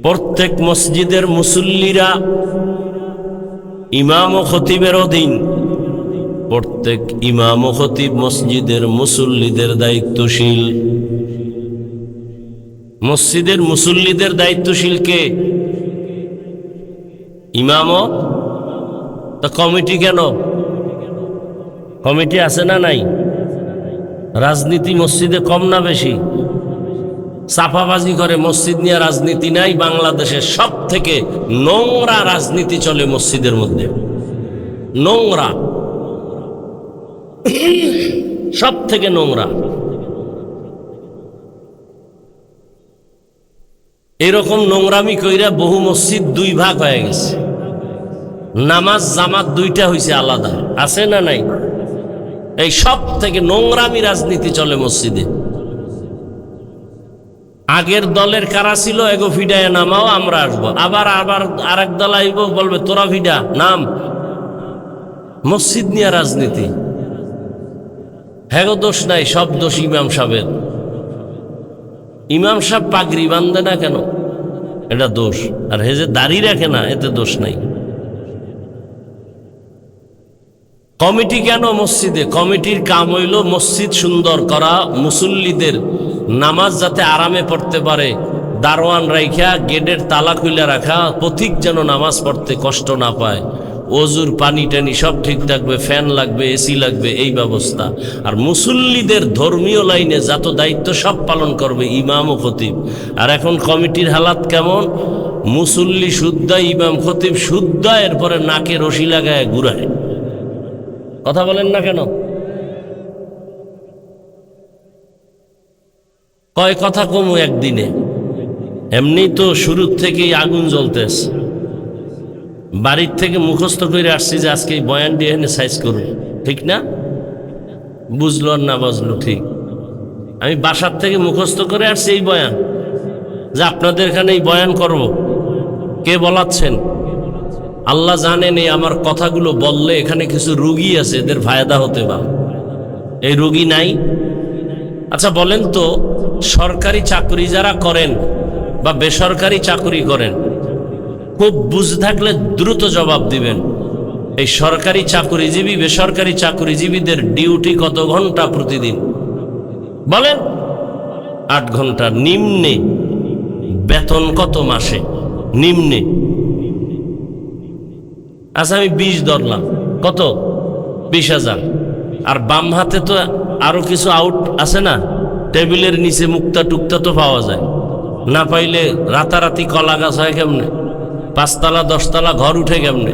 প্রত্যেক মসজিদের মুসল্লিরা ইমাম ও খতিবের অধীন, প্রত্যেক ইমাম ও খতিব মসজিদের মুসল্লিদের দায়িত্বশীল। মসজিদের মুসল্লিদের দায়িত্বশীল কে? ইমাম। তা কমিটি কেন? কমিটি আছে না নাই? রাজনীতি মসজিদে কম না বেশি? চাপাবাজি করে মসজিদ নিয়ে রাজনীতি নাই। বাংলাদেশের সব থেকে নোংরা রাজনীতি চলে মসজিদের মধ্যে, নোংরা, সব থেকে নোংরা। এরকম নোংরামি কইরা বহু মসজিদ দুই ভাগ হয়ে গেছে, নামাজ জামাত দুইটা হইছে আলাদা। আছে না নাই? এই সব থেকে নোংরামি রাজনীতি চলে মসজিদে। আগের দলের কারা ছিল, এগো ফিডায় নামাও, আমরা আসবো। আবার আবার আরেক দল আইব, বলবে তোরা ফিডা নাম। মসজিদ নিয়ে রাজনীতি। হ্যাগো দোষ নাই, সব দোষ ইমাম সাহেবের। ইমাম সাহেব পাগড়ি বান্ধে না কেন, এটা দোষ। আর হে যে দাড়ি রাখে না, এতে দোষ নাই। কমিটি কেন মসজিদে? কমিটির কাম হইল মসজিদ সুন্দর করা, মুসল্লিদের নামাজ যাতে আরামে পড়তে পারে, দারোয়ান রাইখা গেটের তালা খুলে রাখা, পথিক যেন নামাজ পড়তে কষ্ট না পায়, ওজুর পানি টানি সব ঠিক থাকবে, ফ্যান লাগবে, এসি লাগবে, এই ব্যবস্থা। আর মুসল্লিদের ধর্মীয় লাইনে যত দায়িত্ব সব পালন করবে ইমাম ও খতিব। আর এখন কমিটির হালাত কেমন? মুসল্লি শুদ্ধা, ইমাম খতিব শুদ্ধা, এরপরে নাকে রশি লাগায় ঘুরায়। কথা বলেন না কেন? কয় কথা কমু একদিনে? এমনি তো শুরুর থেকেই আগুন জ্বলতেছে। বাড়ির থেকে মুখস্থ করে আসছি যে আজকে এই বয়ান দিয়ে এনে সাইজ করুন, ঠিক না? বুঝলো আর না বুঝলো ঠিক। আমি বাসার থেকে মুখস্থ করে আসছি এই বয়ান, যে আপনাদের এখানে এই বয়ান করব। কে বলাচ্ছেন? আল্লাহ জানেন এই আমার কথাগুলো বললে এখানে কিছু রোগী আছে, এদের ফায়দা হতে পারে। এই রোগী নাই? আচ্ছা বলেন তো, সরকারি চাকরি যারা করেন বা বেসরকারি চাকরি করেন, খুব বুঝ থাকলে দ্রুত জবাব দিবেন। এই সরকারি চাকরিজীবী বেসরকারি চাকরিজীবীদের ডিউটি কত ঘন্টা প্রতিদিন? বলেন। 8 ঘন্টা নিম্নে। বেতন কত মাসে? নিম্নে। আচ্ছা আমি 20 ধরলাম, কত? 20,000। আর বাম হাতে তো আরো কিছু আউট আছে না? টেবিলের নিচে মুক্তা টুকতা তো পাওয়া যায়, না পাইলে রাতারাতি কলা গাছ হয় কেমনে? 5 তলা 10 তলা ঘর উঠে কেমনে?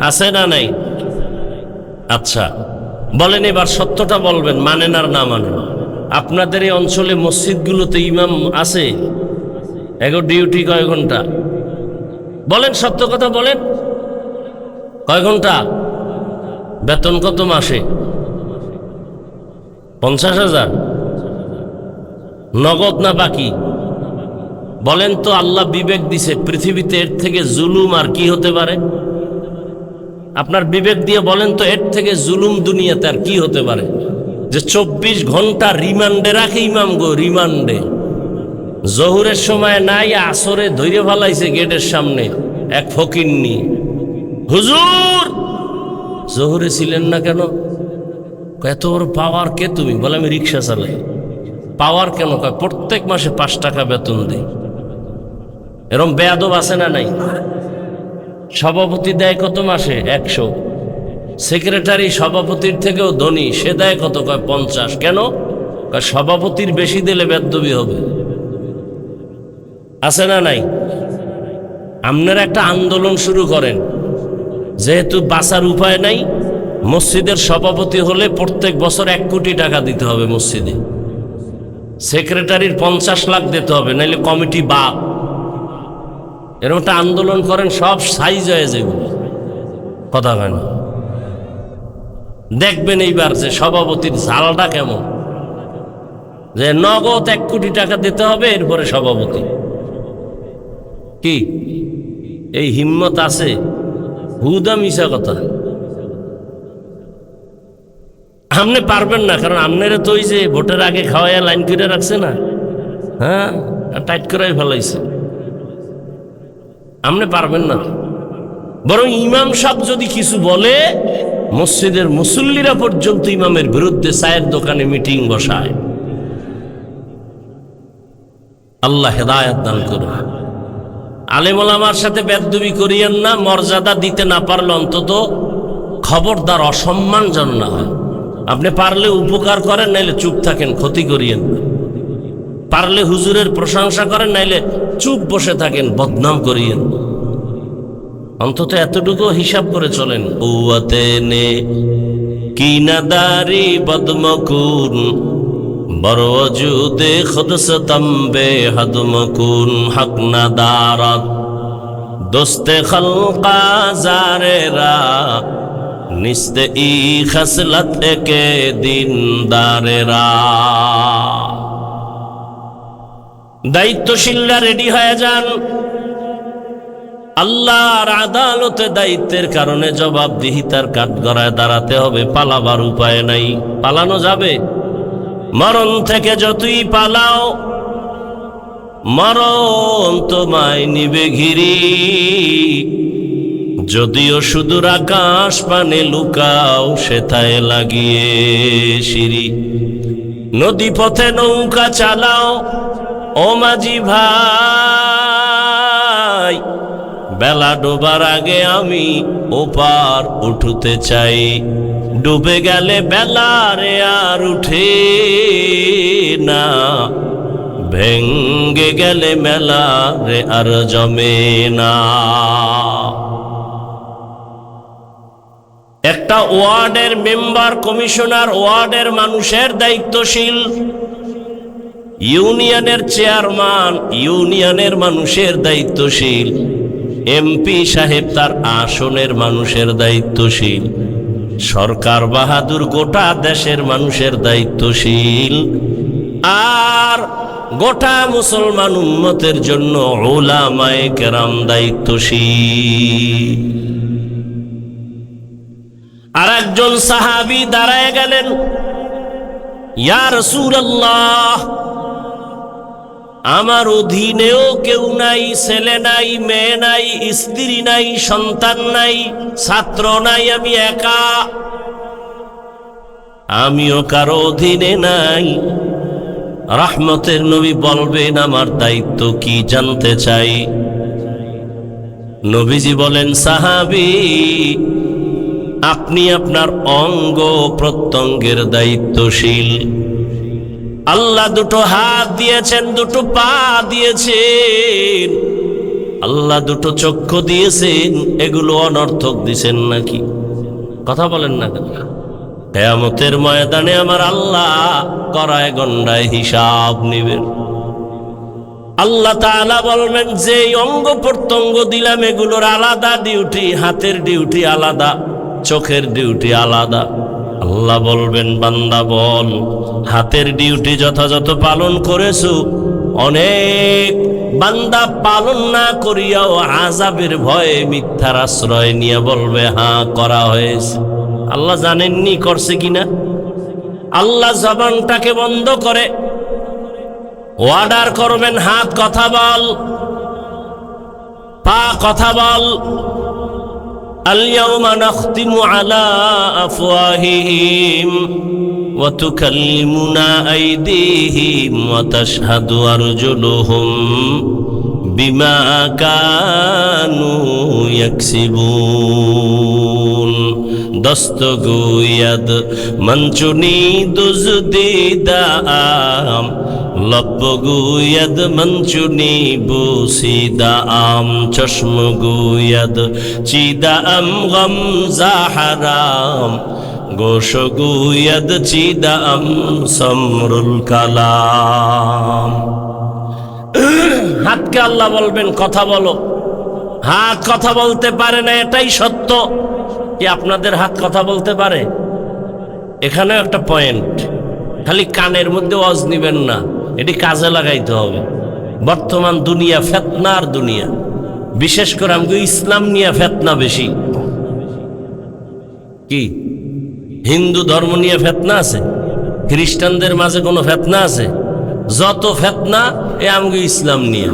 আছে না নাই? আচ্ছা বলেন, এবার সত্যটা বলবেন, মানেন আর না মানেন। আপনাদের এই অঞ্চলে মসজিদগুলোতে ইমাম আছে? এগো ডিউটি কয় ঘন্টা? বলেন, সত্য কথা বলেন। কয় ঘন্টা? বেতন কত মাসে? 50,000? নগদ না বাকি? বলেন তো, আল্লাহ বিবেক দিছে, পৃথিবীতে এর থেকে জুলুম আর কি হতে পারে? আপনার বিবেক দিয়ে বলেন তো, এর থেকে জুলুম দুনিয়াতে আর কি হতে পারে? যে 24 ঘন্টা রিমান্ডে রাখে ইমাম গো, রিমান্ডে। জহুরের সময় নাই, আসরে ধৈর্য ফেলাইছে গেটের সামনে এক ফকিন্নি। হুজুর জহুরে ছিলেন না কেন? এত বড় পাওয়ার কে তুমি? বলে আমি রিক্সা চালাই। পাওয়ার কেন? কয় প্রত্যেক মাসে 5 টাকা বেতন দিই। এরম বেয়াদব আছে না নাই? সভাপতি দেয় কত মাসে? 100। সেক্রেটারি সভাপতির থেকেও ধনী, সে দেয় কত? কয় 50। কেন? কয় সভাপতির বেশি দিলে বেদবি হবে। আছে না নাই? আপনারা একটা আন্দোলন শুরু করেন, যেহেতু বাঁচার উপায় নাই, মসজিদের সভাপতি হলে প্রত্যেক বছর 1 কোটি টাকা দিতে হবে মসজিদে, সেক্রেটারির 50 লাখ দিতে হবে, নাইলে কমিটি বাদ। এরকম একটা আন্দোলন করেন, সব সাইজ হয়ে যাবে। কথা হয় না? দেখবেন এইবার যে সভাপতির ঝালটা কেমন, যে নগদ 1 কোটি টাকা দিতে হবে, এরপরে সভাপতি। কি এই হিম্মত আছে? হুদা মিশা কথা। আপনি পারবেন না, কারণ আপনারা তো ওই যে ভোটের আগে খাওয়াইয়া লাইন করে রাখছে না, হ্যাঁ, টাইট করাই ফেলাইছে। আপনি পারবেন না। বরং ইমাম সাহেব যদি কিছু বলে, মসজিদের মুসল্লিরা পর্যন্ত ইমামের বিরুদ্ধে চায়ের দোকানে মিটিং বসায়। আল্লাহ হেদায়েত দান করুন। আলেম ওলামার সাথে বেদবি করিয়েন না। মর্যাদা দিতে না পারলে অন্তত খবরদার অসম্মান যেন না হয়। আপনি পারলে উপকার করেন, নাইলে চুপ থাকেন, ক্ষতি করিয়েন না। পারলে হুজুরের প্রশংসা করেন, নাইলে চুপ বসে থাকেন, বদনাম করিয়েন। অন্তত এতটুকু হিসাব করে চলেন। কুওয়াতে নে কিনাদারি বদমকুন বরওজুদে খুদসতম বেহদমকুন হক নাদারত দোস্তে খলকা জারেরা নিস্তে ই খসলত কে দিনদারেরা। দায়িত্বশীলরা রেডি হয়ে যান। আল্লাহর আদালতে দায়িত্বের কারণে জবাবদিহিতার কাঠগড়ায় দাঁড়াতে হবে। পালাবার উপায় নাই। পালানো যাবে? মরণ থেকে যতই পালাও, মরণ তোমায় নিবে ঘিরি। যদিও সুদূর আকাশ পানে লুকাও, সেথায় লাগিয়ে সিঁড়ি। নদী পথে নৌকা চালাও ও মাঝি ভাই, বেলা ডোবার আগে আমি ওপার উঠতে চাই। ডুবে গেলে বেলা রে আর উঠে না, ভেঙ্গে গেলে মেলা রে আর জমে না। একটা ওয়ার্ডের মেম্বার, কমিশনার, ওয়ার্ডের মানুষের দায়িত্বশীল। ইউনিয়নের চেয়ারম্যান, ইউনিয়নের মানুষের দায়িত্বশীল। এমপি সাহেব তার আসনের মানুষের দায়িত্বশীল। সরকার বাহাদুর গোটা দেশের মানুষের দায়িত্বশীল। আর গোটা মুসলমান উম্মতের জন্য উলামায়ে কেরাম দায়িত্বশীল। আর একজন সাহাবী দাঁড়ায় গেলেন, ইয়া রাসূলুল্লাহ, আমার অধীনেও কেউ নাই, ছেলে নাই, মেয়ে নাই, স্ত্রী নাই, সন্তান নাই, ছাত্র নাই, আমি একা। আমিও কারো অধীনে নাই। রহমতের নবী বলবেন আমার দায়িত্ব কি জানতে চাই। নবীজি বলেন, সাহাবী, আপনি আপনার অঙ্গ প্রত্যঙ্গের দায়িত্বশীল। আল্লাহ দুটো হাত দিয়েছেন, দুটো পা দিয়েছেন, আল্লাহ দুটো চক্ষু দিয়েছেন, এগুলো অনর্থক দিছেন নাকি? কথা বলেন না কেন? কিয়ামতের ময়দানে আমার আল্লাহ কড়ায় গন্ডায় হিসাব নেবেন। আল্লাহ তাআলা বলবেন, যে অঙ্গ প্রত্যঙ্গ দিলাম এগুলোর আলাদা ডিউটি, হাতের ডিউটি আলাদা, চোখের ডিউটি আলাদা। আল্লাহ বলবেন, বান্দা বল, হাতের ডিউটি যথাযথ পালন করেছো? অনেক বান্দা পালন না করিয়াও আযাবের ভয়ে মিথ্যার আশ্রয় নিয়ে বলবে হ্যাঁ করা হয়েছে। আল্লাহ জানেননি করছে কিনা? আল্লাহ জবানটাকে বন্ধ করে অর্ডার করবেন, হাত কথা বল, পা কথা বল। اليوم نختم على أفواههم وتكلمنا أيديهم وتشهد أرجلهم بما كانوا يكسبون দস্তগোয়াদ মঞ্চুনি দুজদিদাম লব্বগুয়াদ মঞ্চুনি বুসিদাম চশমগুয়াদ চিদাম গম জাহারাম গোশগুয়াদ চিদাম সমরুল কালাম। হাতকে আল্লাহ বলবেন কথা বলো। হাত কথা বলতে পারে না, এটাই সত্য। কি আপনাদের হাত কথা বলতে পারে? এখানেও একটা পয়েন্ট, খালি কানের মধ্যে ওয়াজ নিবেন না, এটি কাজে লাগাইতে হবে। বর্তমান দুনিয়া ফেতনার দুনিয়া, বিশেষ করে আমাকে ইসলাম নিয়ে ফেতনা বেশি। কি হিন্দু ধর্ম নিয়ে ফেতনা আছে? খ্রিস্টানদের মাঝে কোনো ফেতনা আছে? যত ফেতনা এ আমাকে ইসলাম নিয়ে।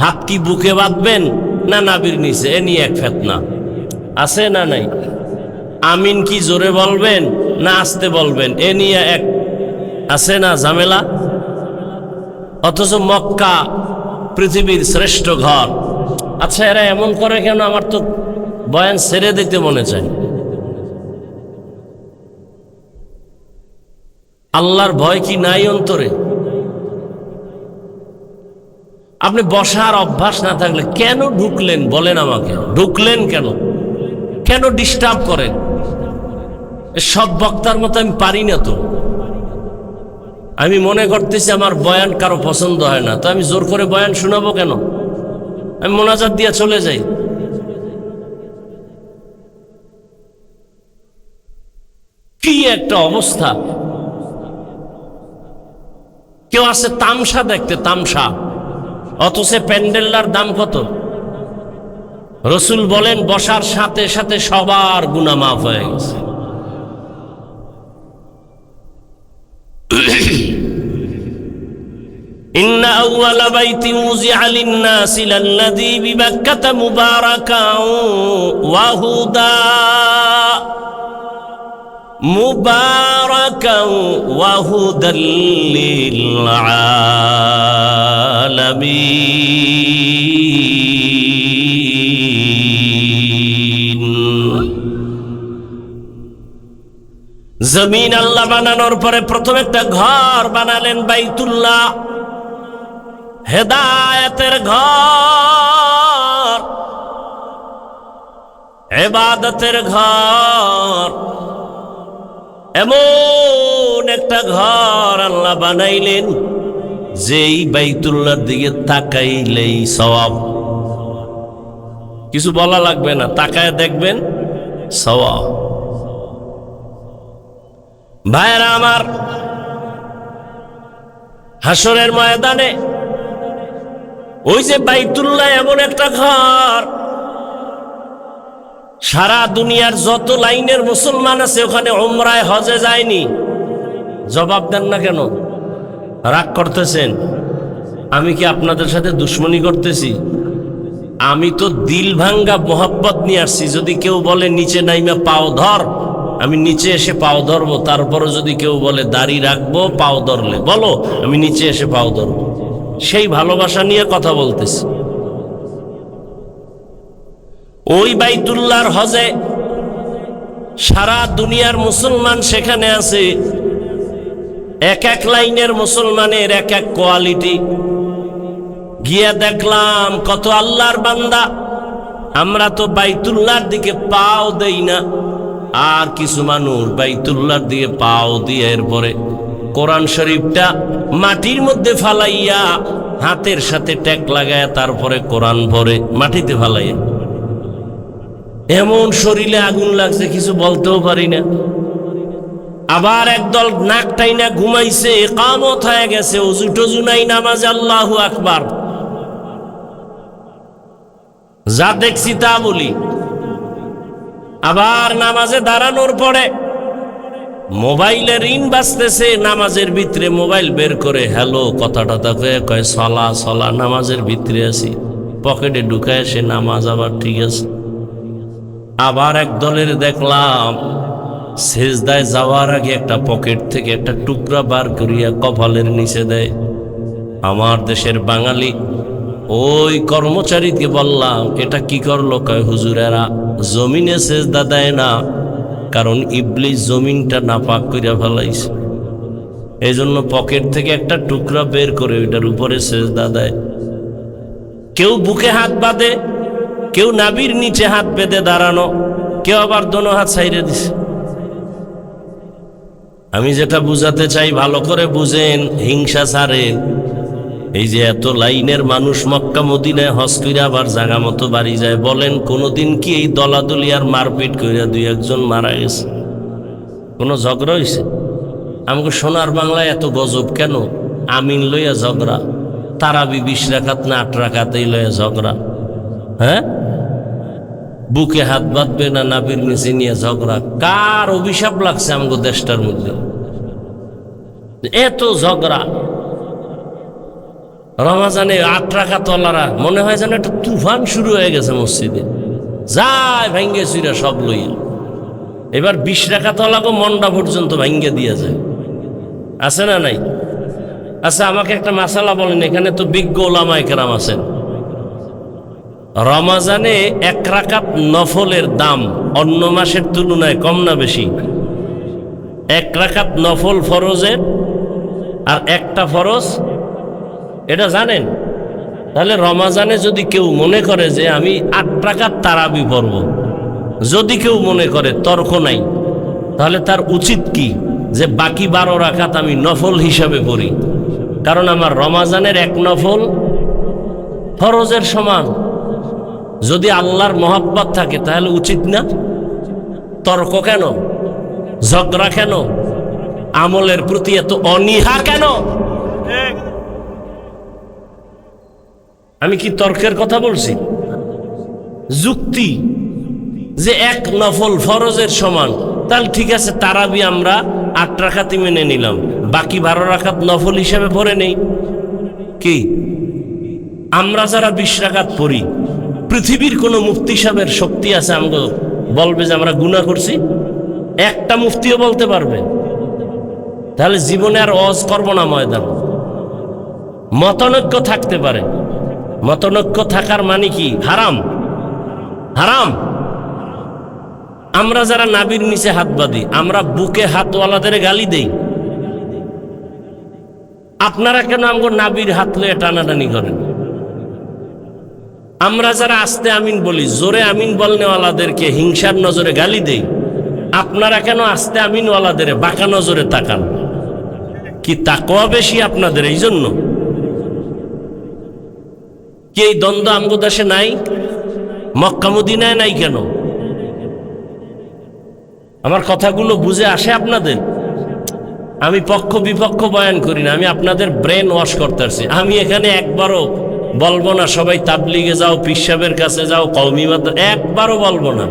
হাত কি বুকে বাঁধবেন না নাবির নিচে, এ নিয়ে এক ফেতনা আছে না নাই? আমিন কি জোরে বলবেন না আস্তে বলবেন, এ নিয়ে এক আছে না ঝামেলা? অথচ মক্কা পৃথিবীর শ্রেষ্ঠ ঘর। আচ্ছা, এরা এমন করে কেন? আমার তো বয়ান ছেড়ে দিতে মনে চায়। আল্লাহর ভয় কি নাই অন্তরে? আপনি বসার অভ্যাস না থাকলে কেন ঢুকলেন বলেন আমাকে? ঢুকলেন কেন? কেন ডিস্টার্ব করেন? সব বক্তার মতো আমি পারি না তো। আমি মনে করতেছি আমার বয়ান কারো পছন্দ হয় না, তো আমি জোর করে বয়ান শোনাবো কেন? আমি মোনাজাত দিয়ে চলে যাই। কি একটা অবস্থা! কেউ আছে তামসা দেখতে, তামসা, অথচ প্যান্ডেলটার দাম কত? রসুল বলেন বসার সাথে সাথে সবার গুনাহ মাফ হয়ে গেছে। ইন্না আউওয়ালা বাইতি উযিআ লিন-নাসি লাল্লাযী বিবাক্কাতা মুবারাকান ওয়া হুদা মুবারাকান ওয়া হুদাল লিল আলামিন। জমিন আল্লাহ বানানোর পরে প্রথম একটা ঘর বানালেন, বাইতুল্লাহ, হেদায়েতের ঘর, ইবাদতের ঘর। এমন একটা ঘর আল্লাহ বানাইলেন যেই বাইতুল্লাহর দিকে তাকাইলেই সওয়াব। কিছু বলা লাগবে না, তাকায় দেখবেন সওয়াব। ভাইরা আমার, হাসরের ময়দানে ওই যে বাইতুল্লাহ এমন একটা ঘর, সারা দুনিয়ার যত লাইনের মুসলমান আছে ওখানে উমরায় হজে যায়নি। জবাব দেন না কেন? রাগ করতেছেন? আমি কি আপনাদের সাথে দুশ্মনী করতেছি? আমি তো দিল ভাঙ্গা মোহাব্বত নিয়ে আসছি। যদি কেউ বলে নিচে নাইমা পাও ধর, আমি নিচে এসে পাও ধরবো। তারপরে যদি কেউ বলে দাড়ি রাখবো পাও ধরলে, বলো, আমি নিচে এসে পাও ধরবো। সেই ভালোবাসা নিয়ে কথা বলতেছি। ওই বাইতুল্লাহর হজে সারা দুনিয়ার মুসলমান সেখানে আছে। এক এক লাইনের মুসলমানের এক এক কোয়ালিটি। গিয়ে দেখলাম কত আল্লাহর বান্দা, আমরা তো বাইতুল্লাহর দিকে পাও দেই না, আর কিছু মানুষ বাইতুল্লাহর দিকে পাও দিয়ে এরপরে কোরআন শরীফটা মাটির মধ্যে ফালাইয়া হাতের সাথে ট্যাগ লাগায় তারপরে কোরআন ভরে মাটিতে ফালাইয়া। এমন শরীরে আগুন লাগছে কিছু বলতেও পারি না। আবার একদল নাক টাইনা ঘুমাইছে, ইকামত হয়ে গেছে, ওযু টযু নাই, নামাজ আল্লাহু আকবার। যা দেখছি তা বলি। আবার নামাজে দাঁড়ানোর পরে মোবাইলে ঋণ বাঁচতেছে, নামাজের ভিতরে মোবাইল বের করে হ্যালো কথাটা কয় সলা সলা, নামাজের ভিতরে আছি, পকেটে ঢুকায় সে নামাজ আবার ঠিক আছে। আবার এক দলের দেখলাম সেজদায় যাওয়ার আগে একটা পকেট থেকে একটা টুকরা বার করিয়া কপালের নিচে দেয়। আমার দেশের বাঙালি ওই কর্মচারীকে বললাম এটা কি করলো? কয় হুজুরেরা জমিনে সেজদা দেয় না, কারণ ইবলিস জমিনটা নাপাক কইরা ফেলাইছে, এই জন্য পকেট থেকে একটা টুকরা বের করে ওইটার উপরে সেজদা দেয়। কেউ বুকে হাত বাঁধে, কেউ নাভির নিচে হাত বেঁধে দাঁড়ানো, কেউ আবার দোনো হাত ছাইড়ে দিছে। আমি যেটা বুঝাতে চাই ভালো করে বুঝেন, হিংসা ছাড়েন। এই যে এত লাইনের মানুষ মক্কা মদিনায় হজ কইরা আবার জাগা মতো বাড়ি যায়, বলেন কোনোদিন কি এই দলাদলি আর মারপিট কইরা দুই একজন মারা গেছে? কোনো ঝগড়া হয়েছে? আমাকে সোনার বাংলায় এত গজব কেন? আমিন লইয়া ঝগড়া, তারাবি 20 রাকাত না 8 রাকাতেই লইয়া ঝগড়া। হ্যাঁ, বুকে হাত বাঁধবে না নাবির নিচে নিয়ে ঝগড়া। কার অভিশাপ লাগছে আমাকে দেশটার মধ্যে এত ঝগড়া? রমাজানে 8 রাকাতওয়ালারা মনে হয় যেন একটা তুফান শুরু হয়ে গেছে মসজিদে, যায় ভাঙ্গে চুরা সব লইয়া। এবার 20 রাকাতওয়ালাকে মন্ডা পর্যন্ত ভাঙ্গে দিয়া যায়, আছে না নাই? আচ্ছা আমাকে একটা মাসালা বলেন, এখানে তো বিজ্ঞ ওলামায়ে কেরাম আছেন, রমাজানে 1 রাকাত নফলের দাম অন্য মাসের তুলনায় কম না বেশি? 1 রাকাত নফল ফরজের আর একটা ফরজ, এটা জানেন? তাহলে রমাজানে যদি কেউ মনে করে যে আমি 8 রাকাত তারাবি পড়ব, যদি কেউ মনে করে, তর্ক নাই, তাহলে তার উচিত কি যে বাকি 12 রাকাত আমি নফল হিসাবে পড়ি, কারণ আমার রমাজানের 1 নফল ফরজের সমান। যদি আল্লাহর মহব্বত থাকে তাহলে উচিত না? তর্ক কেন? ঝগড়া কেন? আমলের প্রতি এত অনীহা কেন? আমি কি তর্কের কথা বলছি? যুক্তি যে 1 নফল ফরজের সমান, তাহলে ঠিক আছে তারাবি আমরা 8 রাকাতই মেনে নিলাম, বাকি 12 রাকাত নফল হিসাবে পড়ে নেই। কি আমরা যারা 20 রাকাত পড়ি, পৃথিবীর কোনো মুফতি সাহেবের শক্তি আছে আমাকে বলবে যে আমরা গুনাহ করছি? একটা মুফতিও বলতে পারবে? তাহলে জীবনে আর ওয়াজ করব না ময়দান। মতনৈক্য থাকতে পারে, মতনৈক্য থাকার মানে কি? হারাম, হারাম। আমরা যারা নাবির নিচে হাত বাঁধি, আমরা বুকে হাতওয়ালাদের গালি দেই, আপনারা কেন আমাকে নাবির হাত লয়ে টানাটানি করেন? আমরা যারা আস্তে আমিন বলি, জোরে আমিন বলনেওয়ালাদেরকে হিংসার নজরে গালি দেই, আপনারা কেন আস্তে আমিনওয়ালাদের বাঁকা নজরে তাকান? কি তাকওয়া বেশি আপনাদের? এই জন্য কি এই দ্বন্দ্ব আমগো দেশে নাই? মক্কা মদিনায় নাই কেন? আমার কথাগুলো বুঝে আসে আপনাদের? আমি পক্ষ বিপক্ষ বয়ান করি না, আমি আপনাদের ব্রেন ওয়াশ করতে আসছি। আমি এখানে একবারও বলবো না সবাই তাবলিগে যাও, পীর সাহেবের কাছে যাও, কওমি মাদ্রাসা, একবারও বলবো না।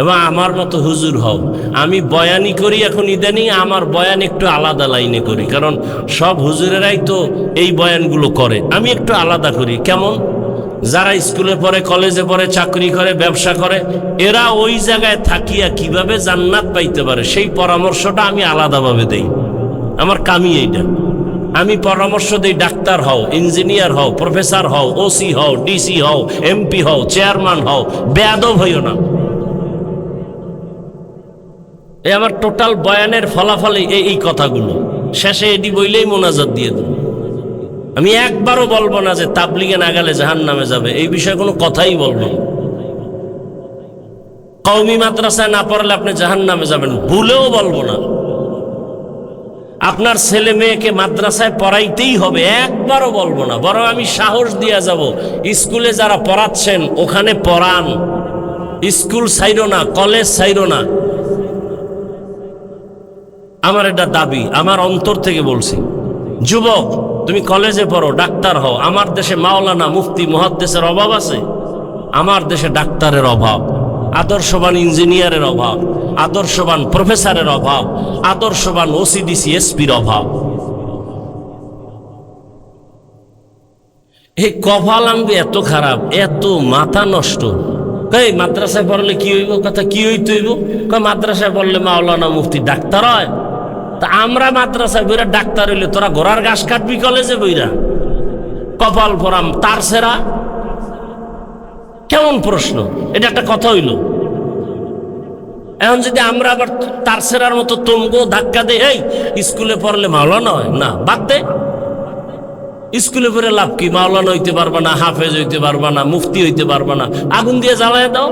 এবং আমার মতো হুজুর হও। আমি বয়ানই করি এখন ইদানিং, আমার বয়ান একটু আলাদা লাইনে করি, কারণ সব হুজুরেরাই তো এই বয়ানগুলো করে, আমি একটু আলাদা করি। কেমন? যারা স্কুলে পড়ে, কলেজে পড়ে, চাকরি করে, ব্যবসা করে, এরা ওই জায়গায় থাকিয়া কিভাবে জান্নাত পাইতে পারে সেই পরামর্শটা আমি আলাদাভাবে দেই। আমার কামই এইটা। আমি পরামর্শ দিই ডাক্তার হও, ইঞ্জিনিয়ার হও, প্রফেসর হও, ওসি হও, ডিসি হও, এমপি হও, চেয়ারম্যান হও, বেয়াদব হইও না। এই আমার টোটাল বয়ানের ফলাফলে এই কথাগুলো, শেষে এটি বইলেই মোনাজাত দিয়ে দেব। আমি একবারও বলবো না যে তাবলিগে না গেলে জাহান্নামে যাবে, এই বিষয়ে কোনো কথাই বলবো না। কওমি মাদ্রাসায় না পড়লে আপনি জাহান্নামে যাবেন, ভুলেও বলবো না। আপনার ছেলে মেয়েকে মাদ্রাসায় পড়াইতেই হবে, একবারও বলবো না। বরং আমি সাহস দিয়ে যাব, স্কুলে যারা পড়াচ্ছেন ওখানে পড়ান, স্কুল ছাইরো না, কলেজ ছাইরো না। আমার এটা দাবি, আমার অন্তর থেকে বলছি। যুবক, তুমি কলেজে পড়ো, ডাক্তার হও। আমার দেশে মাওলানা, মুফতি, মুহাদ্দিসের অভাব আছে? আমার দেশে ডাক্তারের অভাব। আদর্শবান ইঞ্জিনিয়ারের অভাব, আদর্শবান প্রফেসরের অভাব, আদর্শবান ওসিডিসি এসপির অভাব। এই কপাল আঙ্গু এত খারাপ, এত মাথা নষ্ট। এই মাদ্রাসায় পড়লে কি হইব? কথা কি হইতে হইব? মাদ্রাসায় পড়লে মাওলানা মুফতি ডাক্তার হয়। তা আমরা মাদ্রাসায় বইরা ডাক্তার হইলে তোরা ঘোড়ার ঘাস কাটবি কলেজে বইরা? কপাল পরাম তার সেরা। কেমন প্রশ্ন এটা? একটা কথা হইল। এখন যদি আমরা আবার তার সেরার মতো তোমগো ধাক্কা দে, এই স্কুলে পড়লে মাওলানা হয় না, বাদ দে। স্কুলে পড়ে লাভ কি? মাওলানা হইতে পারবা না, হাফেজ হইতে পারবা না, মুফতি হইতে পারবা না, আগুন দিয়ে জ্বালায় দাও।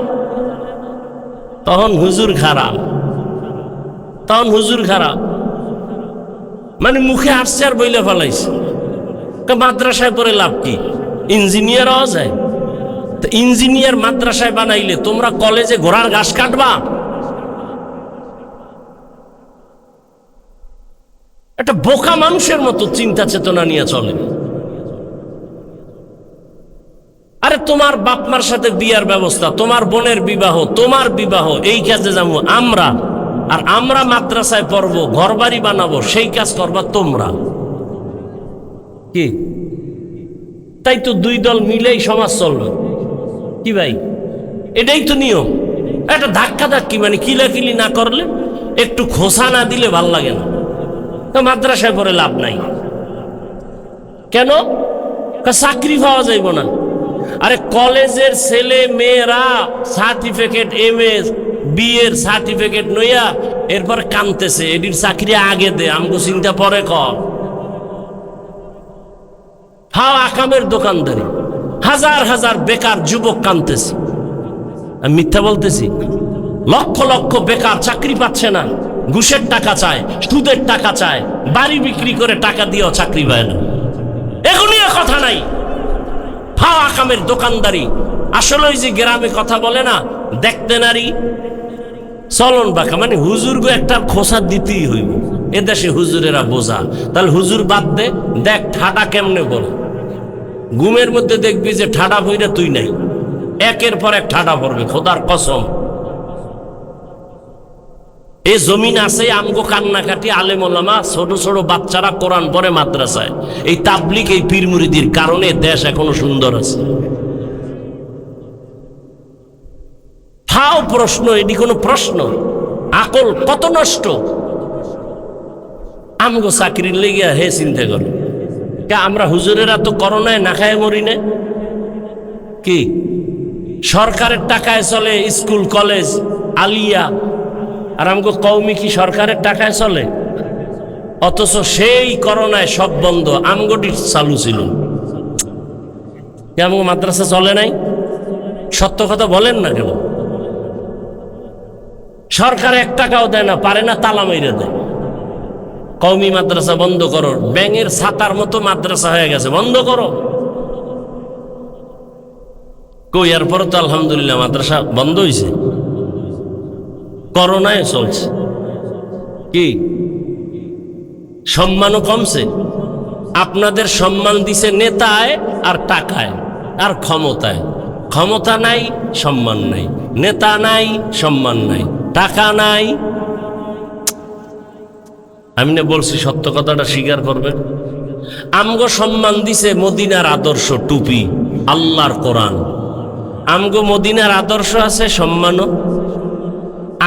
তখন হুজুর খারাপ, তখন হুজুর খারাপ। মানে মুখে আসছে আর বইলে ফেলাইছে। মাদ্রাসায় পড়ে লাভ কি? ইঞ্জিনিয়ার হওয়া যায়? তো ইঞ্জিনিয়ার মাদ্রাসায় বানাইলে তোমরা কলেজে ঘোড়ার ঘাস কাটবা? একটা বোকা মানুষের মতো চিন্তা চেতনা নিয়ে চলে। আরে তোমার বাপমার সাথে বিয়ার ব্যবস্থা, তোমার বোনের বিবাহ, তোমার বিবাহ, এই কাজে যাবো আমরা। আর আমরা মাদ্রাসায় পড়বো, ঘর বাড়ি বানাবো, সেই কাজ করবা তোমরা। কি তাই তো দুই দল মিলেই সমাজ চলবে। কি ভাই, এটাই তো নিয়ম। একটা ধাক্কা ধাক্কি, মানে কিলাকিলি না করলে, একটু খোসা না দিলে ভাল লাগে না। তো মাদ্রাসায় পড়ে লাভ নাই। কেন? চাকরি পাওয়া যাইব না। আরে কলেজের ছেলে মেয়েরা সার্টিফিকেট, এমএস বিএর সার্টিফিকেট নইয়া এরপর কানতেছে, এটির চাকরি আগে দে, আমগো চিন্তা পরে কর। হাও আকামের দোকানদারি, হাজার হাজার বেকার যুবক কানতেছে। আমি মিথ্যা বলতেছি? লক্ষ লক্ষ বেকার চাকরি পাচ্ছে না, ঘুষের টাকা চায়, সুদের টাকা চায়, বাড়ি বিক্রি করে টাকা দিয়েও চাকরি পায় না। এগুলি কথা নাই, হাও আকামের দোকানদারি। আসলে ওই যে গ্রামে কথা বলে না, দেখতে নারী চলন বাঁকা, মানে হুজুরগো একটা খোসা দিতেই হইব। এদেশে হুজুরেরা বোঝা। তাহলে হুজুর বাদ দে, দেখ ঠাডা কেমনে বলে। ঘুমের মধ্যে দেখবি যে ঠাডা বইরা তুই নাই, একের পর এক ঠাডা পড়বে, খোদার কসম। এই জমিন আছে আমগো কান্নাকাটি আলেম ওলামা, ছোট ছোট বাচ্চারা কোরআন পড়ে মাদ্রাসায়। এই তাবলিগ, এই পীর মুরিদির কারণে দেশ এখনো সুন্দর আছে। হাও প্রশ্ন, এটি কোনো প্রশ্ন? আকল কত নষ্ট। আমগো চাকরির লেগে হে চিন্তা করো। আমরা হুজুরেরা তো করোনায় না খায় মরি না। কি সরকারের টাকায় চলে স্কুল কলেজ আলিয়া, আর আমগো কওমি কি সরকারের টাকায় চলে? অথচ সেই করোনায় সব বন্ধ, আমগোটি চালু ছিল। আমগো মাদ্রাসা চলে নাই? সত্য কথা বলেন না কেন? সরকার 1 টাকাও দেয় না, পারে না, তালা মেরে দেয়। কওমি মাদ্রাসা বন্ধ করো, ব্যাঙের ছাতার মতো মাদ্রাসা হয়ে গেছে, বন্ধ করো। কই এরপর তো আলহামদুলিল্লাহ মাদ্রাসা বন্ধ হয়েছে, করোনায় চলছে। কি সম্মানও কমছে? আপনাদের সম্মান দিছে নেতায় আর টাকায় আর ক্ষমতায়। ক্ষমতা নাই, সম্মান নাই, নেতা নাই, সম্মান নাই, টাকা নাই। আমি না বলছি সত্য কথাটা স্বীকার করবেন? আমগো সম্মান দিছে মদিনার আদর্শ, টুপি, আল্লাহর কোরআন। আমগো মদিনার আদর্শ আছে, সম্মানও।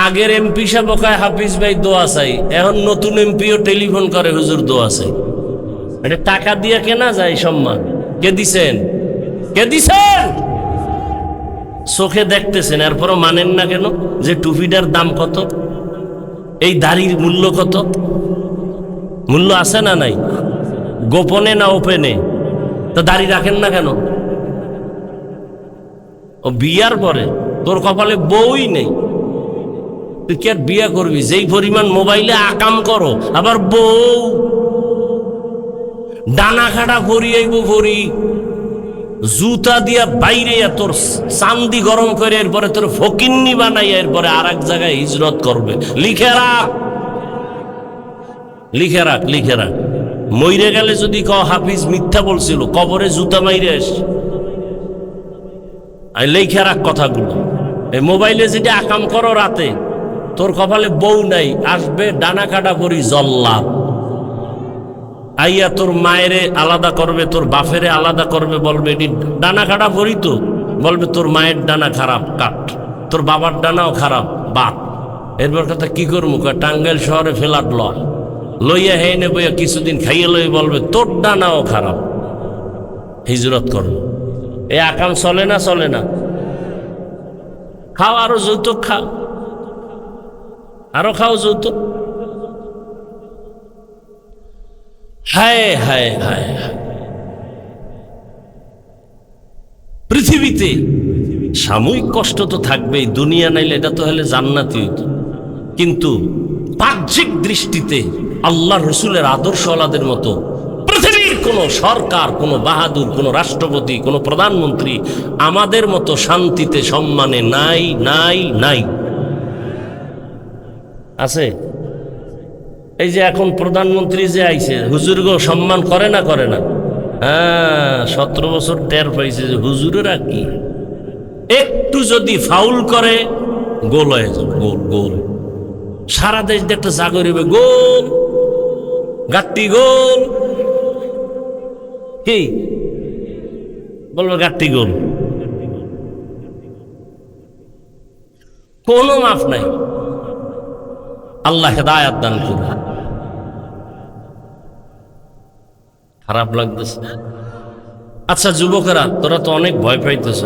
আগের এমপি সাহেব কয় হাফিজ ভাই দোয়া চাই, এখন নতুন এমপিও টেলিফোন করে হুজুর দোয়া চাই। এটা টাকা দিয়ে কেনা যায় সম্মান? কে দিছেন? কে দিছেন? চোখে দেখতেছেন, এরপরও মানেন না কেন? যে টুপিটার দাম কত, এই দাড়ির মূল্য কত? মূল্য আছে না নাই? গোপনে না ওপেনে? তো দাড়ি রাখেন না কেন? ও বিয়ার পরে তোর কপালে বউই নেই, তুই কি আর বিয়া করবি? যেই পরিমাণ মোবাইলে আকাম করো, আবার বউ ডানা খাটা করিয়াইব করি, জুতা দিয়া বাইরে তোর চান্দি গরম করে এরপরে তোর ফকিন্নি বানাইয়া এরপরে আর এক জায়গায় হিজরত করবে। লিখে রাখ, লিখে রাখ, লিখে রাখ। মইরে গেলে যদি ক হাফিজ মিথ্যা বলছিল, কবরে জুতা মাইরে আস। লিখে রাখ কথাগুলো। এই মোবাইলে যেটা আকাম করো রাতে, তোর কপালে বউ নাই, আসবে ডানা কাটা পরি জল্লাদ, আইয়া তোর মায়েরে আলাদা করবে, তোর বাপেরে আলাদা করবে, বলবে এটি ডানা কাটা পরি, তো বলবে তোর মায়ের ডানা খারাপ কাট, তোর বাবার ডানাও খারাপ বাট। এরপর কথা কি করবো, টাঙ্গাইল শহরে ফেলাট লইয়া হেনে বইয়া কিছুদিন খাইয়ে লই, বলবে তোর ডানাও খারাপ, হিজরত করবো। এই আকাম চলে না? চলে না? খাও, আরো যৌতুক খাও, আরো খাও যৌতুক। হায় হায় হায়, পৃথিবীতে সাময়িক কষ্ট তো থাকবেই, দুনিয়া নাইলে এটা তো হলে জান্নাতি হইত। কিন্তু বাহ্যিক দৃষ্টিতে আল্লাহ রসুলের আদর্শওয়ালাদের মতো পৃথিবীর কোন সরকার, কোন বাহাদুর, কোন রাষ্ট্রপতি, কোন প্রধানমন্ত্রী আমাদের মতো শান্তিতে সম্মানে নাই নাই নাই। আছে? এই যে এখন প্রধানমন্ত্রী যে আইছে, হুজুরগো সম্মান করে না? করে না? হ্যাঁ, 17 বছর টের পাইছে যে হুজুরেরা কি, একটু যদি ফাউল করে গোল হয়ে যাবে, গোল গোল। সারা দেশ একটা জাগরিবে গোল, গাট্টি গোল, কি বলবো, গাট্টি গোল, কোনো মাফ নাই। আল্লাহ হেদায়াত দান করুন। খারাপ লাগতেছে। আচ্ছা যুবকেরা, তোরা তো অনেক ভয় পাইতেছ।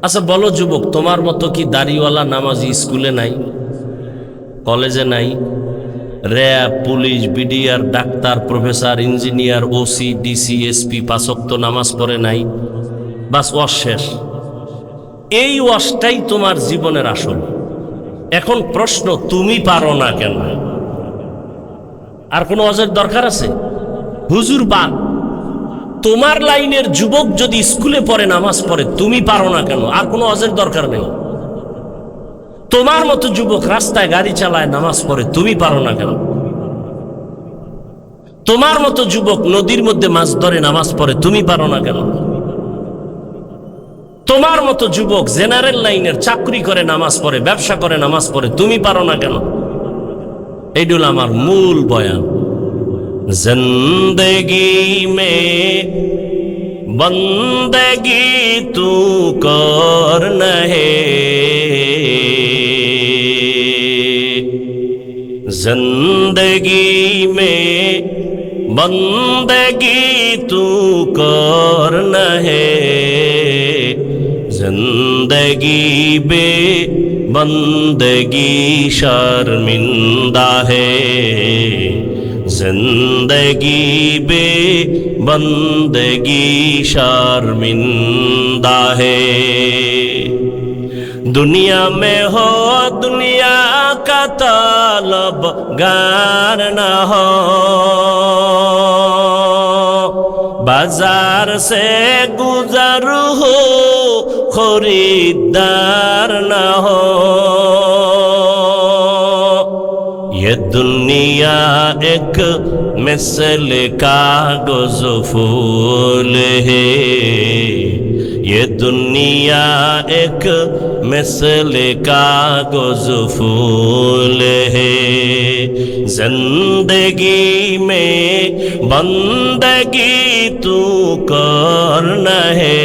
আচ্ছা বলো যুবক, তোমার মতো কি দাড়িওয়ালা নামাজি স্কুলে নাই, কলেজে নাই? RAB, police, BDR, doctor, professor, engineer, OC, DC, SP 5 ওয়াক্ত নামাজ পড়ে নাই, বাস ওয়াজ শেষ। এই ওয়াজটাই তোমার জীবনের আসল। এখন প্রশ্ন, তুমি পারো না কেন? আর কোনো ওয়াজের দরকার আছে? হুজুর বা তোমার লাইনের যুবক যদি স্কুলে পড়ে, নামাজ পড়ে, তুমি পারো না কেন? আর কোনো ওয়াজের দরকার নেই। তোমার মতো যুবক রাস্তায় গাড়ি চালায়, নামাজ পড়ে, তুমি পারো না কেন? তোমার মতো যুবক নদীর মধ্যে মাছ ধরে, নামাজ পড়ে, তুমি পারো না কেন? তোমার মতো যুবক জেনারেল লাইনের চাকরি করে, নামাজ পড়ে, ব্যবসা করে, নামাজ পড়ে, তুমি পারো না কেন? এইগুলো আমার মূল বয়ান। জিন্দেগি মে বন্দেগি তু কর নহে, जिंदगी में बंदगी तू कर न है, जिंदगी बे बंदगी शर्मिंदा है, जिंदगी बे बंदगी शर्मिंदा है। दुनिया में हो दुनिया का तलबगार न हो, बाजार से गुजर हो खरीदार न हो। ये दुनिया एक मिसल कागज फूल है, ये दुनिया एक मिसल कागज फूल है, जिंदगी में बंदगी तू कर न है,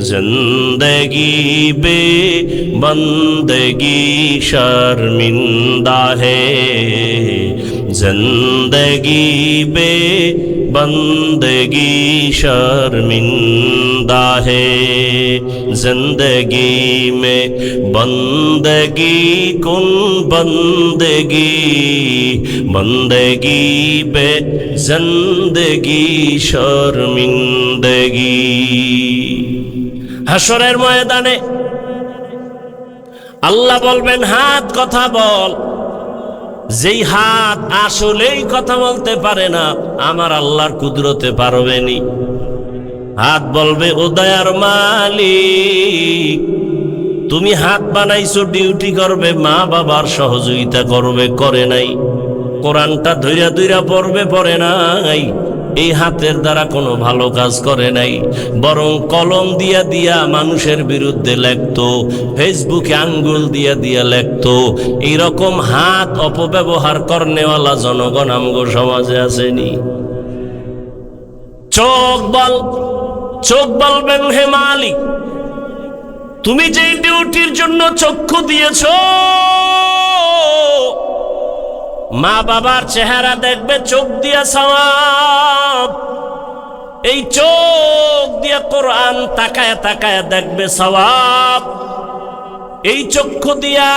जिंदगी बे बंदगी शर्मिंदा है, जिंदगी बे बंदगी शर्मिंदा है। जिंदगी में बंदगी कुन बंदगी, बंदगी बे जिंदगी शर्मिंदगी। হাশরের ময়দানে আল্লাহ বলবেন, হাত কথা বল। যেই হাত আসলেই কথা বলতে পারে না, আমার আল্লাহর কুদরতে পারবেনি। হাত বলবে, ও দয়ার মালিক, তুমি হাত বানাইছো ডিউটি করবে, মা বাবার সহযোগিতা করবে, করে নাই। কোরআনটা ধৈরা ধৈরা পড়বে, পড়ে নাই। এই হাতের দ্বারা কোনো ভালো কাজ করে নাই, বরং কলম দিয়া দিয়া মানুষের বিরুদ্ধে লেখতো, ফেসবুকে আঙ্গুল দিয়া দিয়া লেখতো। এইরকম হাত অপব্যবহার করনেওয়ালা জনগণ আমগো সমাজে আসেনি। চোখ বলবেন, হে মালিক, তুমি যেই ডিউটির জন্য চক্ষু দিয়েছ, মা বাবার চেহারা দেখবে চোখ দিয়া সওয়াব, এই চোখ দিয়া কোরআন তাকায় তাকায় দেখবে সওয়াব, এই চক্ষু দিয়া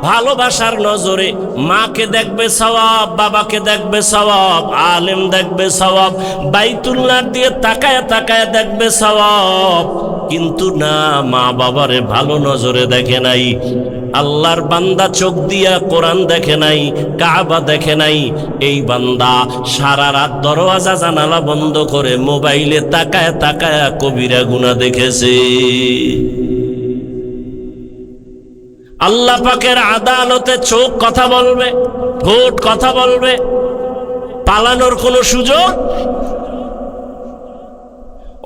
ভালোবাসার নজরে মাকে দেখবে সওয়াব, বাবাকে দেখবে সওয়াব, আলেম দেখবে সওয়াব, বাইতুল্লাহ দিয়ে তাকায় তাকায় দেখবে সওয়াব। কিন্তু না, মা বাবারে ভালো নজরে দেখে নাই। আল্লাহর বান্দা চোখ দিয়া কোরআন দেখে নাই, কাবা দেখে নাই। এই বান্দা সারা রাত দরওয়াজা জানালা বন্ধ করে মোবাইলে তাকায় তাকায় কবিরা গুনাহ দেখেছে। আল্লাহ পাকের আদালতে চোখ কথা বলবে, ঠোঁট কথা বলবে, পালানোর কোনো সুযোগ?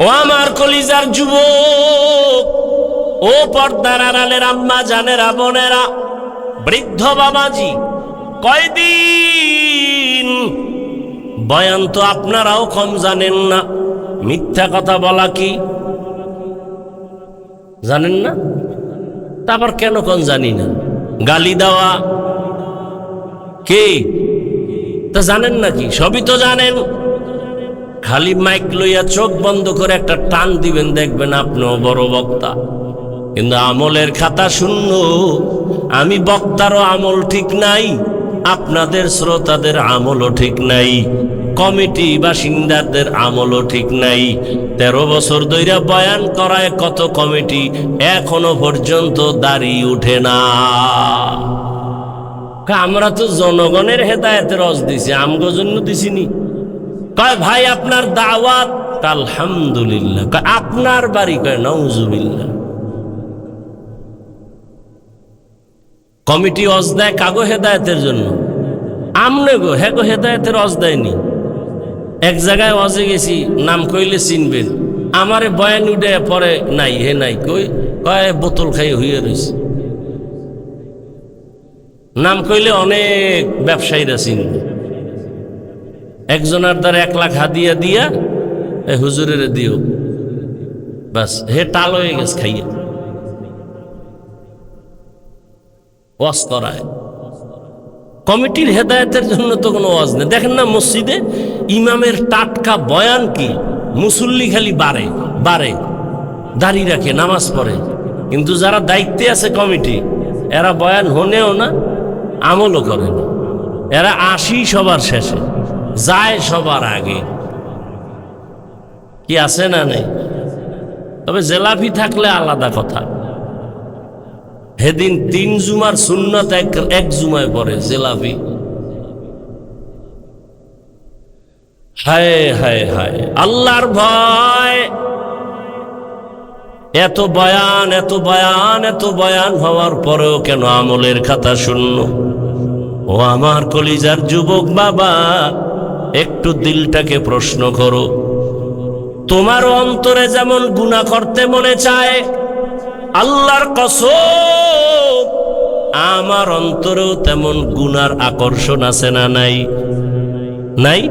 ও আমার কলিজার যুবক, ও পর্দার আড়ালের আম্মা জানেরা, বোনেরা, বৃদ্ধ বাবাজি, কয়দিন বয়ান তো আপনারাও কম জানেন না। মিথ্যা কথা বলা কি জানেন না? তারপর কেন কোন জানি না? গালি দেওয়া কে তা জানেন নাকি? সবই তো জানেন। খালি মাইক লইয়া চোখ বন্ধ করে একটা টান দিবেন, দেখবেন আপনিও বড় বক্তা, কিন্তু আমলের খাতা শূন্য। আমি বক্তারও আমল ঠিক নাই, আপনাদের শ্রোতাদের আমলও ঠিক নাই, কমিটি বাসিন্দাদের আমলও ঠিক নাই। 13 বছর ধরে বয়ান করায় কত কমিটি, এখনো পর্যন্ত দাড়ি উঠে না। আমরা তো জনগণের হেদায়েতের রস দিছি, আমগো জন্য দিছিনি। কয় ভাই আপনার দাওয়াত, আলহামদুলিল্লাহ। কয় আপনার বাড়ি, কয় নাউজুবিল্লাহ। কমিটি অজ দেয় কাগো হেদায়েতের জন্য, আমনে গো হেগো হেদায়েতের অজ দেয়নি। এক জায়গায় অজে গেছি, নাম কইলে চিনবেন, আমারে বয়ান উঠে পরে নাই, হে নাই, কয় বোতল খাই হইয়া রয়েছে। নাম কইলে অনেক ব্যবসায়ীরা চিনবে। একজনের দ্বারা 1 লাখ হাদিয়া দিয়া হুজুরের দিও, বাস হে টাল হয়ে গেছে খাইয়া। ওয়াজ করায় কমিটির হেদায়েতের জন্য তো কোনো ওয়াজ নেই। দেখেন না মসজিদে ইমামের টাটকা বয়ান কি, মুসল্লি খালি বারে দাঁড়িয়ে রাখে, নামাজ পড়ে, কিন্তু যারা দায়িত্বে আছে কমিটি, এরা বয়ান হনেও না, আমলও করে না। এরা আসি সবার শেষে, যায় সবার আগে। কি আছে না নেই? তবে জেলাপি থাকলে আলাদা কথা। সেদিন 3 জুমার সুন্নত এক জুমায় পড়ে জেলাপি। হায় হায় হায়, আল্লাহর ভয়। এত বয়ান এত বয়ান এত বয়ান হওয়ার পরেও কেন আমলের খাতা শূন্য? ও আমার কলিজার যুবক বাবা, একটু দিলটাকে প্রশ্ন করো। তোমার অন্তরে যেমন গুনাহ করতে মনে চায়, আল্লাহর কসম আমার অন্তরেও তেমন গুনার আকর্ষণ আছে না নাই? নাই?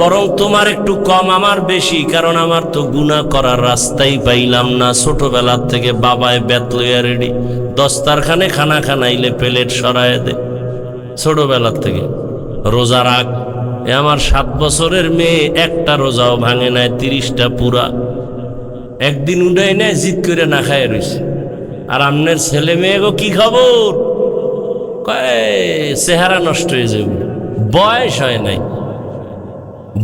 বরং তোমার একটু কম, আমার বেশি, কারণ আমার তো গুনাহ করার রাস্তাই পাইলাম না। ছোটবেলার থেকে বাবায় বেত লইয়া রেডি, দস্তারখানে খানা খানাইলে প্লেট সরায় দে। ছোটবেলার থেকে রোজা রাখ। আমার 7 বছরের মেয়ে একটা রোজাও ভাঙে নাই, 30টা পুরা। একদিন উঠাই নেয়, জিদ করে না খায় রয়েছে। আর আমনের ছেলে মেয়ে গো কি খবর? কয় চেহারা নষ্ট হয়ে যাবে, বয়স হয় নাই।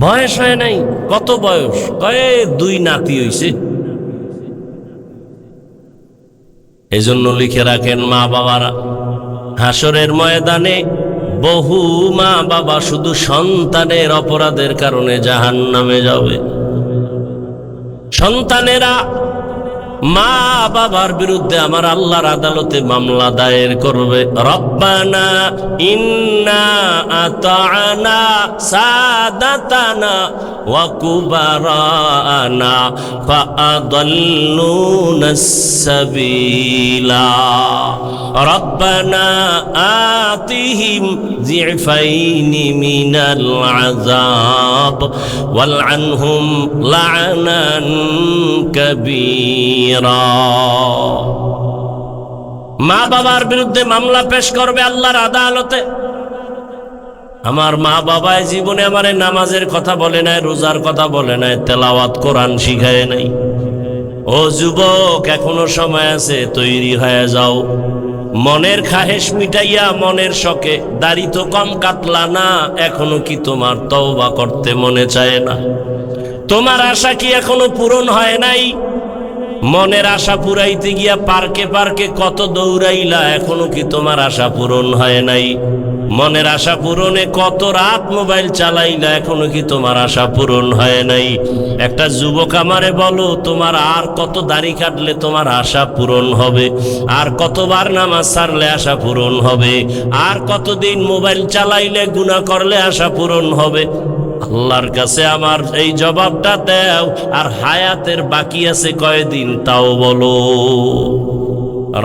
বয়স হয় নাই? কত বয়স? কয় 2 নাতি হইছে। এজন্য লিখে রাখেন মা বাবারা, হাসরের ময়দানে বহু মা বাবা শুধু সন্তানের অপরাধের কারণে জাহান্নামে যাবে। সন্তানেরা মা বাবার বিরুদ্ধে আমার আল্লাহর আদালতে মামলা দায়ের করবে। রব্বানা ইন্না আতা'না সাদাতানা ওয়া কুবারানা ফাআদাল্লুনাস সাবিলা রব্বানা আতিহিম যিফাইনি মিনাল আযাব ওয়ালআনহুম লা'নান কাবীরা। মা বাবার বিরুদ্ধে মামলা পেশ করবে আল্লাহর আদালতে। আমার মা বাবায় জীবনে আমারে নামাজের কথা বলে নাই, রোজার কথা বলে নাই, তেলাওয়াত কোরআন শিখায় নাই। ও যুবক, এখনো সময় আছে, তৈরি হয়ে যাও। মনের খাহেশ মিটাইয়া মনের শখে দাড়ি তো কম কাটলা না, এখনো কি তোমার তওবা করতে মনে চায় না? তোমার আশা কি এখনো পূরণ হয় নাই? মনের আশা পুরাইতে গিয়া পার্কে পার্কে কত দৌড়াইলা, এখনো কি তোমার আশা পূরণ হয় নাই? মনের আশা পূরণে কত রাত মোবাইল চালাইলা, এখনো কি তোমার আশা পূরণ হয় নাই? একটা যুবক আমারে বলো, তোমার আর কত দাড়ি কাটলে তোমার আশা পূরণ হবে? আর কতবার নামাজ ছাড়লে আশা পূরণ হবে? আর কতদিন মোবাইল চালাইলে গুনাহ করলে আশা পূরণ হবে? আল্লাহর কাছে আমার এই জবাবটা দাও। আর হায়াতের বাকি আছে কয়দিন তাও বলো।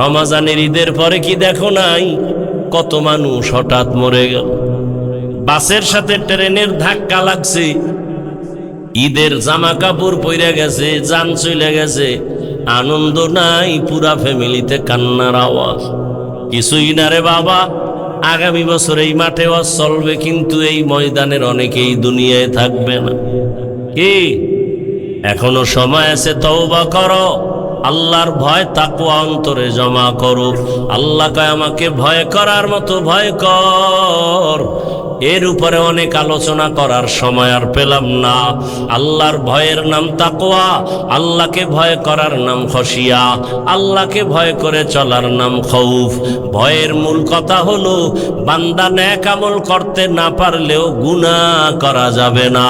রমজানের ঈদের পরে কি দেখো নাই কত মানুষ হঠাৎ মরে গেল? বাসের সাথে ট্রেনের ধাক্কা লাগছে, ঈদের জামা কাপড় পইরা গেছে, জান চলে গেছে, আনন্দ নাই, পুরা ফ্যামিলিতে কান্নার আওয়াজ। কিছুই না রে বাবা, আগামী বছর এই মাঠে ওয়াজ চলবে, কিন্তু এই ময়দানের অনেকেই দুনিয়ায় থাকবে না। কি এখনো সময় আছে, তওবা করো, আল্লাহর ভয় তাকওয়া অন্তরে জমা করো। আল্লাহ কয় আমাকে ভয় করার মতো ভয় কর। এর উপরে অনেক আলোচনা করার সময় আর পেলাম না। আল্লাহর ভয়ের নাম তাকওয়া, আল্লাহকে ভয় করার নাম খশিয়া, আল্লাহকে ভয় করে চলার নাম খৌফ। ভয়ের মূল কথা হলো বান্দা নেক আমল করতে না পারলেও গুনাহ করা যাবে না।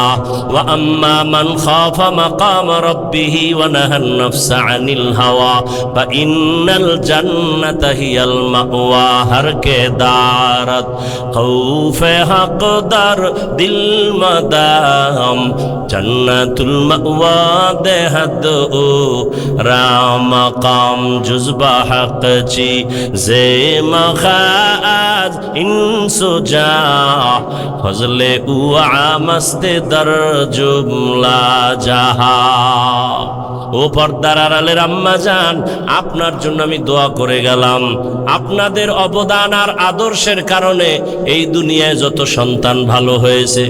ওয়া আম্মা মান খাফা মাকাম রাব্বিহি ওয়া নাহান নাফসা আনিল হাওয়া ফা ইন্নাল জান্নাতা হিয়াল মাওয়া। হর কে দারত খৌফে হকদার দিল মদাম জন্নতুল মাওয়া দেহদ ও রাম কাম জুজবা হক চি জে মখাজ ইনসুজা ফজলে উআ মস্তে দর জুমলা জাহা। ও পর্দার আড়ালের আম্মা জান, আপনার জন্য আমি দোয়া করে গেলাম। আপনাদের অবদান আর আদর্শের কারণে এই দুনিয়ায় যত সন্তান ভালো হয়েছে।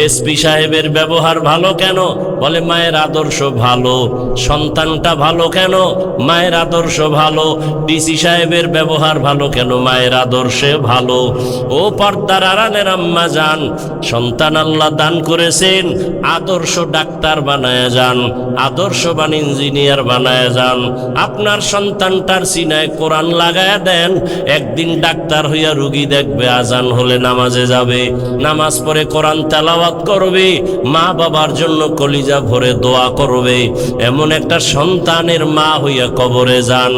এসপি সাহেবের ব্যবহার ভালো কেন? বলে মায়ের আদর্শ ভালো। সন্তানটা ভালো কেন? মায়ের আদর্শ ভালো। ডিসি সাহেবের ব্যবহার ভালো কেন? মায়ের আদর্শে ভালো। ও পর্দার আড়ালের আম্মা জান, সন্তান আল্লাহ দান করেছেন, আদর্শ ডাক্তার বানায় যান, আদর্শবান ইঞ্জিনিয়ার বানায় যান। আপনার সন্তানটার সিনায় কোরআন লাগায় দেন, একদিন ডাক্তার হইয়া রুগী দেখবে, আজান হলে নামাজে যাবে, নামাজ পড়ে কোরআন তেলাওয়াত করবে, মা বাবার জন্য কলিজা ভরে দোয়া করবে। এমন একটা সন্তানের মা হইয়া কবরে যান।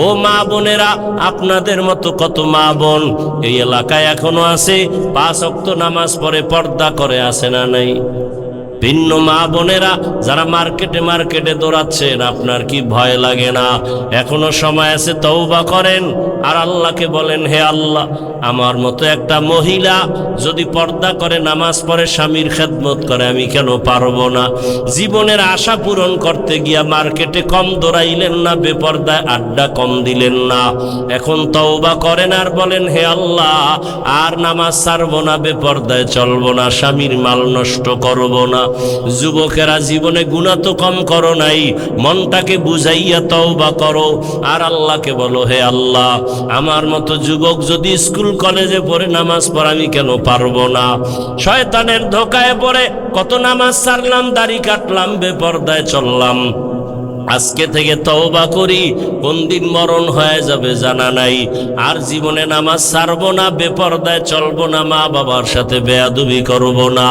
ও মা বোনেরা, আপনাদের মতো কত মা বোন এই এলাকায় এখনো আছে, 5 ওয়াক্ত নামাজ পড়ে পর্দা করে, আছে না নাই? ভিন্ন মা বোনেরা যারা মার্কেটে মার্কেটে দৌড়াচ্ছেন, আপনার কি ভয় লাগে না? এখনো সময় আছে, তওবা করেন আর আল্লাহকে বলেন, হে আল্লাহ, আমার মতো একটা মহিলা যদি পর্দা করে, নামাজ পড়ে, স্বামীর খেদমত করে, আমি কেন পারবো না? জীবনের আশা পূরণ করতে গিয়া মার্কেটে কম দৌড়াইলেন না, বেপর্দায় আড্ডা কম দিলেন না। এখন তওবা করেন আর বলেন, হে আল্লাহ, আর নামাজ ছাড়বো না, বেপর্দায় চলবো না, স্বামীর মাল নষ্ট করবো না। যুবকেরা, জীবনে গুনাহ তো কম করো নাই, মনটাকে বুঝাইয়া তওবা করো আর আল্লাহকে বলো, হে আল্লাহ, আমার মতো যুবক যদি স্কুল কলেজে পড়ে নামাজ পড়ে, আমি কেন পারবো না? শয়তানের ধোকায় পড়ে কত নামাজ ছাড়লাম, দাড়ি কাটলাম, বেপর্দায় চললাম, আজকে থেকে তওবা করি, কোন দিন মরণ হয়ে যাবে জানা নাই। আর জীবনে নামাজ ছাড়বো না, বেপরদায় চলবো না, মা বাবার সাথে বেয়াদবি করব না।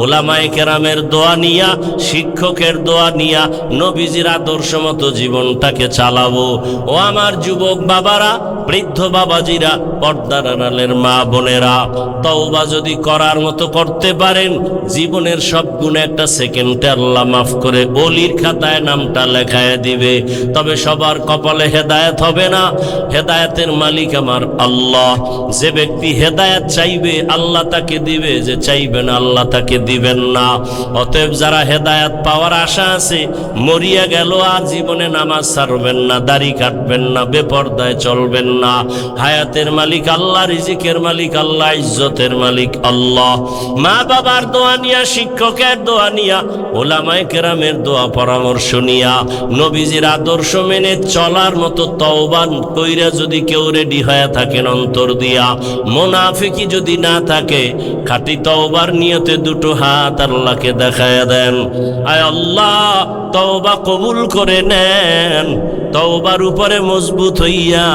ওলামায়ে কেরামের দোয়া নিয়া, শিক্ষকের দোয়া নিয়া নবীজির আদর্শ মতো জীবনটাকে চালাবো। ও আমার যুবক বাবারা, বৃদ্ধ বাবাজিরা, পর্দার আড়ালের মা বোনেরা, তওবা যদি করার মতো করতে পারেন, জীবনের সব গুণে একটা সেকেন্ডে আল্লাহ মাফ করে ওলির খাতায় নামটা লেখায় দিবে। তবে সবার কপালে হেদায়েত হবে না। হেদায়েতের মালিক আমার আল্লাহ। যে ব্যক্তি হেদায়েত চাইবে আল্লাহ তাকে দিবে, যে চাইবে না আল্লাহ তাকে দিবেন না। অতএব যারা হেদায়েত পাওয়ার আশা আছে, মরিয়া গেল আর জীবনে নামাজ ছাড়বেন না, দাড়ি কাটবেন না, বেপরদায় চলবেন না। হায়াতের মালিক আল্লাহ, রিজিকের মালিক আল্লাহ, ইজ্জতের মালিক আল্লাহ। মা বাবার দোয়া নিয়া, শিক্ষকের দোয়া নিয়া, ওলামায়ে কেরামের দোয়া পরামর্শ নিয়া, নবীজির আদর্শ মেনে চলার মতো তওবা কইরা যদি কেউ রেডি হয়ে থাকেন অন্তর দিয়া, মুনাফিকি যদি না থাকে, খাঁটি তওবার নিয়তে দুটো হাত আল্লাহকে দেখায় দেন। আয় আল্লাহ, তওবা কবুল করে নেন। তওবার উপরে মজবুত হইয়া,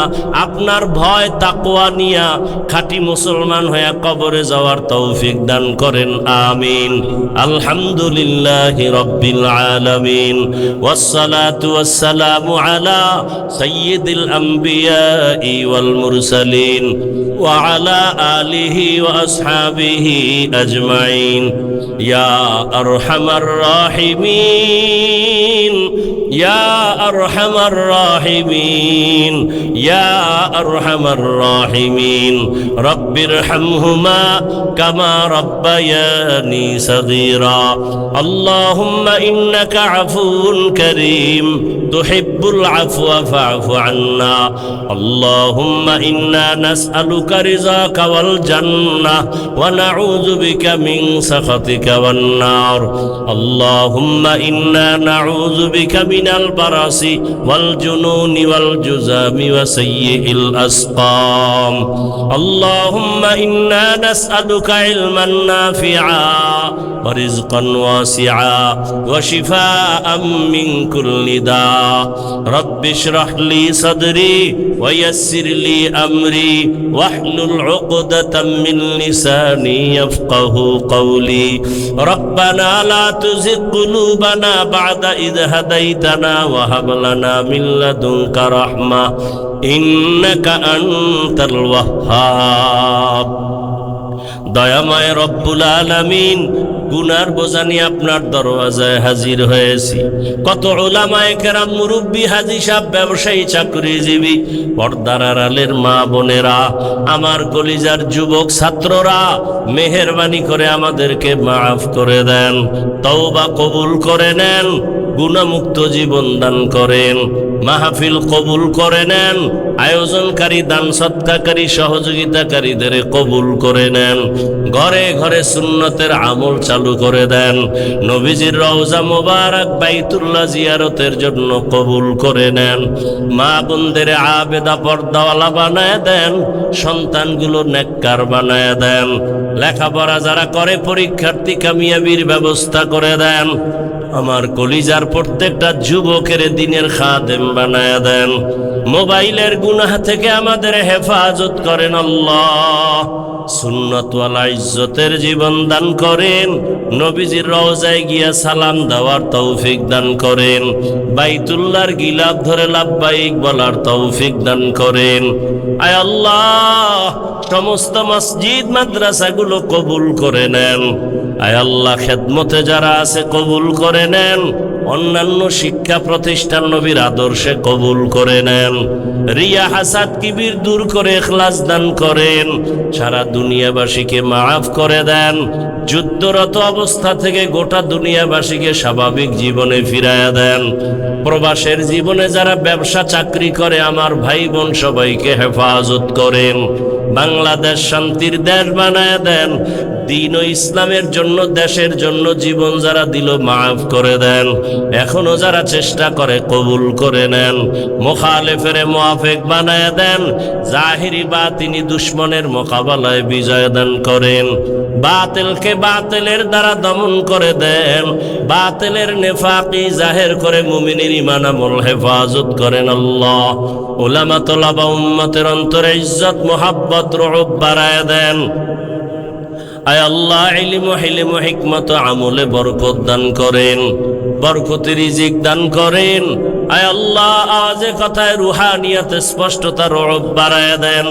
আপনার ভয় তাকওয়া নিয়া, খাঁটি মুসলমান হইয়া কবরে যাওয়ার তৌফিক দান করেন। আমিন। আলহামদুলিল্লাহি রাব্বিল আলামিন, ওয়াসসালাতু ওয়াসসালামু আলা সাইয়্যিদিল আমবিয়াই ওয়াল মুরসালিন ওয়া আলা আলিহি ওয়া আসহাবিহি আজমাইন। ইয়া আরহামার রাহিমিন, ইয়া আরহামার রাহিমিন, ইয়া আরহামার রাহিমিন। রব্বিরহামহুমা কামা রব্বায়ানি সগীরা। আল্লাহুম্মা ইন্নাকা আফুউন কারীম তুহিব্বুল আফওয়া ফা'ফু আন্না। আল্লাহুম্মা ইন্না নাসআলুকা রিযাকা ওয়াল জান্নাহ ওয়া নাউযু বিকা মিন সাখাতিকা ওয়ান নার। আল্লাহুম্মা ইন্না নাউযু বিকা মিনাল বারাসি ওয়াল জুনুনি ওয়াল জুযামি ওয়া সাইয়্যিল আসকাম। আল্লাহুম্মা ইন্না নাসআলুকা ইলমান নাফিআ ওয়া রিজকান ওয়াসিআ ওয়া শিফাআম মিন কুল্লি দা। রব্বি ইশরাহ লি সাদরি ওয়া ইয়াসসির লি আমরি ওয়াহলুল উকদাতাম মিন লিসানি ইয়াফকাহু কওলি। রব্বানা লা তুযিগ কুলুবানা বা'দা ইয হাদাইতানা ওয়া হাব লানা মিন লাদুনকা রাহমাহ ইন্নাকা আনতাল ওয়াহ্হাব। দয়াময় রব্বুল আলামিন, গুনার বোঝা নিয়ে আপনার দরওয়াজায় হাজির হয়েছি। কত উলামায়ে কেরাম, মুরব্বী, হাজী সাহেব, ব্যবসায়ী, চাকরিজীবী, পর্দার আড়ালের মা বোনেরা, আমার কলিজার যুবক ছাত্ররা, মেহেরবানি করে আমাদেরকে মাফ করে দেন, তওবা কবুল করে নেন, গুনাহমুক্ত জীবন দান করেন, মাহফিল কবুল করে নেন, আয়োজনকারী, দান সৎকারী, সহযোগিতাকারীদের কবুল করে নেন, ঘরে ঘরে সুন্নতের আমল চালু করে দেন, নবীজির রওজা মোবারক বাইতুল্লাহ জিয়ারতের জন্য কবুল করে নেন, মা বোনদের আবেদা পর্দাওয়ালা বানায় দেন, সন্তানগুলো নেককার বানায় দেন, লেখাপড়া যারা করে পরীক্ষার্থী কামিয়াবির ব্যবস্থা করে দেন, আমার কলিজার প্রত্যেকটা যুবকের দিনের খাদেম বানায় দেন, মোবাইলের গুনাহ থেকে আমাদের হেফাজত করেন আল্লাহ, সুন্নতওয়ালা ইজ্জতের জীবন দান করেন, নবীজির রওজায় গিয়া সালাম দেওয়ার তৌফিক দান করেন, বাইতুল্লাহর গিলাফ ধরে লাব্বাইক বলার তৌফিক দান করেন। আয় আল্লাহ, সমস্ত মসজিদ মাদ্রাসাগুলো কবুল করে নেন। আয় আল্লাহ, খেদমতে যারা আছে কবুল করে নেন, অন্যান্য শিক্ষা প্রতিষ্ঠান নবীর আদর্শে কবুল করে নেন, রিয়া হাসাদ কিবির দূর করে ইখলাস দান করেন, সারা দুনিয়াবাসীকে মাফ করে দেন, যুদ্ধরত অবস্থা থেকে গোটা দুনিয়াবাসীকে স্বাভাবিক জীবনে ফিরাইয়া দেন, প্রবাসের জীবনে যারা ব্যবসা চাকরি করে আমার ভাই বোন সবাইকে হেফাজত করেন, বাংলাদেশ শান্তির দেশ বানায় দেন, দ্বীন ও ইসলামের জন্য, দেশের জন্য জীবন যারা দিল মাফ করে দেন, এখনো যারা চেষ্টা করে কবুল করে নেন, মুখালেফের মুআফিক বানায় দেন, জাহিরি বাতিনি দুশ্মনের মোকাবেলায় বিজয় দান করেন, বাতিলকে বাতিলের দ্বারা দমন করে দেন, বাতিলের নেফাকি জাহের করে মুমিনের ঈমান আমল হেফাজত করেন আল্লাহ। উলামা তোলাবা উম্মতের অন্তরে ইজ্জত মোহাব্বত রুউব বাড়ায় দেন। আয় আল্লাহ, ইলম হিলম হিকমত আমলে বরকত দান করেন, বরকতি রিজিক দান করেন। আয় আল্লাহ, আওয়াজে কথায় রুহানিয়াতে স্পষ্টতা রুউব বাড়ায় দেন।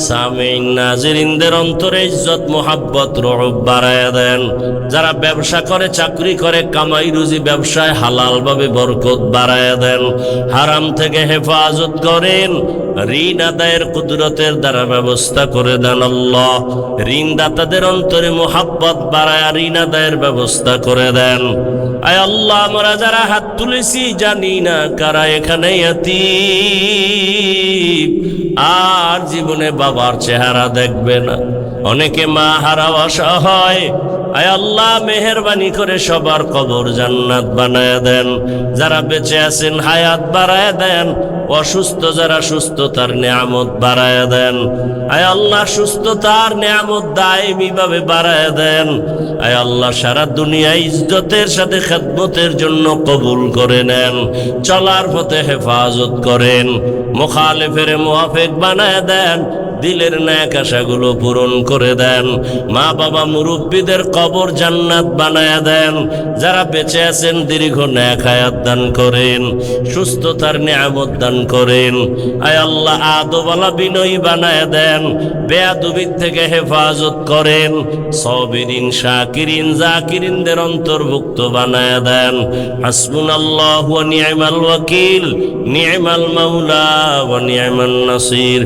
সামিঈন নাজিরিনদের অন্তরে ইজ্জত মোহাব্বত রুউব বাড়ায় দেন। যারা ব্যবসা করে, চাকরি করে, কামাই রুজি ব্যবসায় হালালভাবে বরকত বাড়ায় দেন। হারাম থেকে হেফাজত করেন। ঋণ আদায়ের কুদরতের দ্বারা ব্যবস্থা করে দেন আল্লাহ। ঋণদাতাদের অন্তরে মোহাব্বত বাড়ায় ঋণ আদায়ের ব্যবস্থা করে দেন। আয় আল্লাহ, আমরা যারা হাত তুলেছি জানি না কারা এখানে ইয়াতীম, আর জীবনে বাবার চেহারা দেখবে না। অনেকে মা হারা অসহায়। আয় আল্লাহ, মেহেরবানি করে সবার কবর জান্নাত বানায় দেন। যারা বেঁচে আছেন হায়াত বাড়ায় দেন। অসুস্থ যারা সুস্থতার নিয়ামত বাড়ায় দেন। আয় আল্লাহ, সুস্থতার নিয়ামত দায়মি ভাবে বাড়ায় দেন। আয় আল্লাহ, সারা দুনিয়া ইজ্জতের সাথে খেদমতের জন্য কবুল করে নেন। চলার পথে হেফাজত করেন। মুখালিফের মুওয়াফিক বানায় দেন। দিলের ন্যাক আশাগুলো পূরণ করে দেন। মা বাবা মুরব্বীদের কবর জান্নাত বানায়া দেন। যারা বেঁচে আছেন দীর্ঘ ন্যাক হায়াত দান করেন, সুস্থতার নিয়ামত দান করেন। আয় আল্লাহ, আদওয়ালা বিনয়ী বানায়া দেন। বেয়াদবির থেকে হেফাজত করেন। সাবিরিন, শাকিরিন, জাকিরিনদের অন্তর্ভুক্ত বানায়া দেন। হাসবুনাল্লাহু ওয়া নি'মাল ওয়াকিল, নি'মাল মাওলা ওয়া নি'মান নাসির।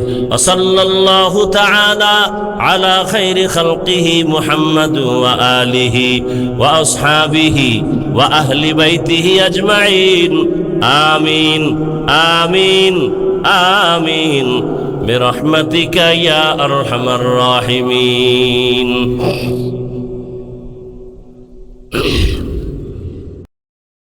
সাল্লাল্লাহু تعالى على خير خلقه محمد وآله وأصحابه وأهل بيته أجمعين آمين آمين آمين برحمتك يا أرحم الراحمين.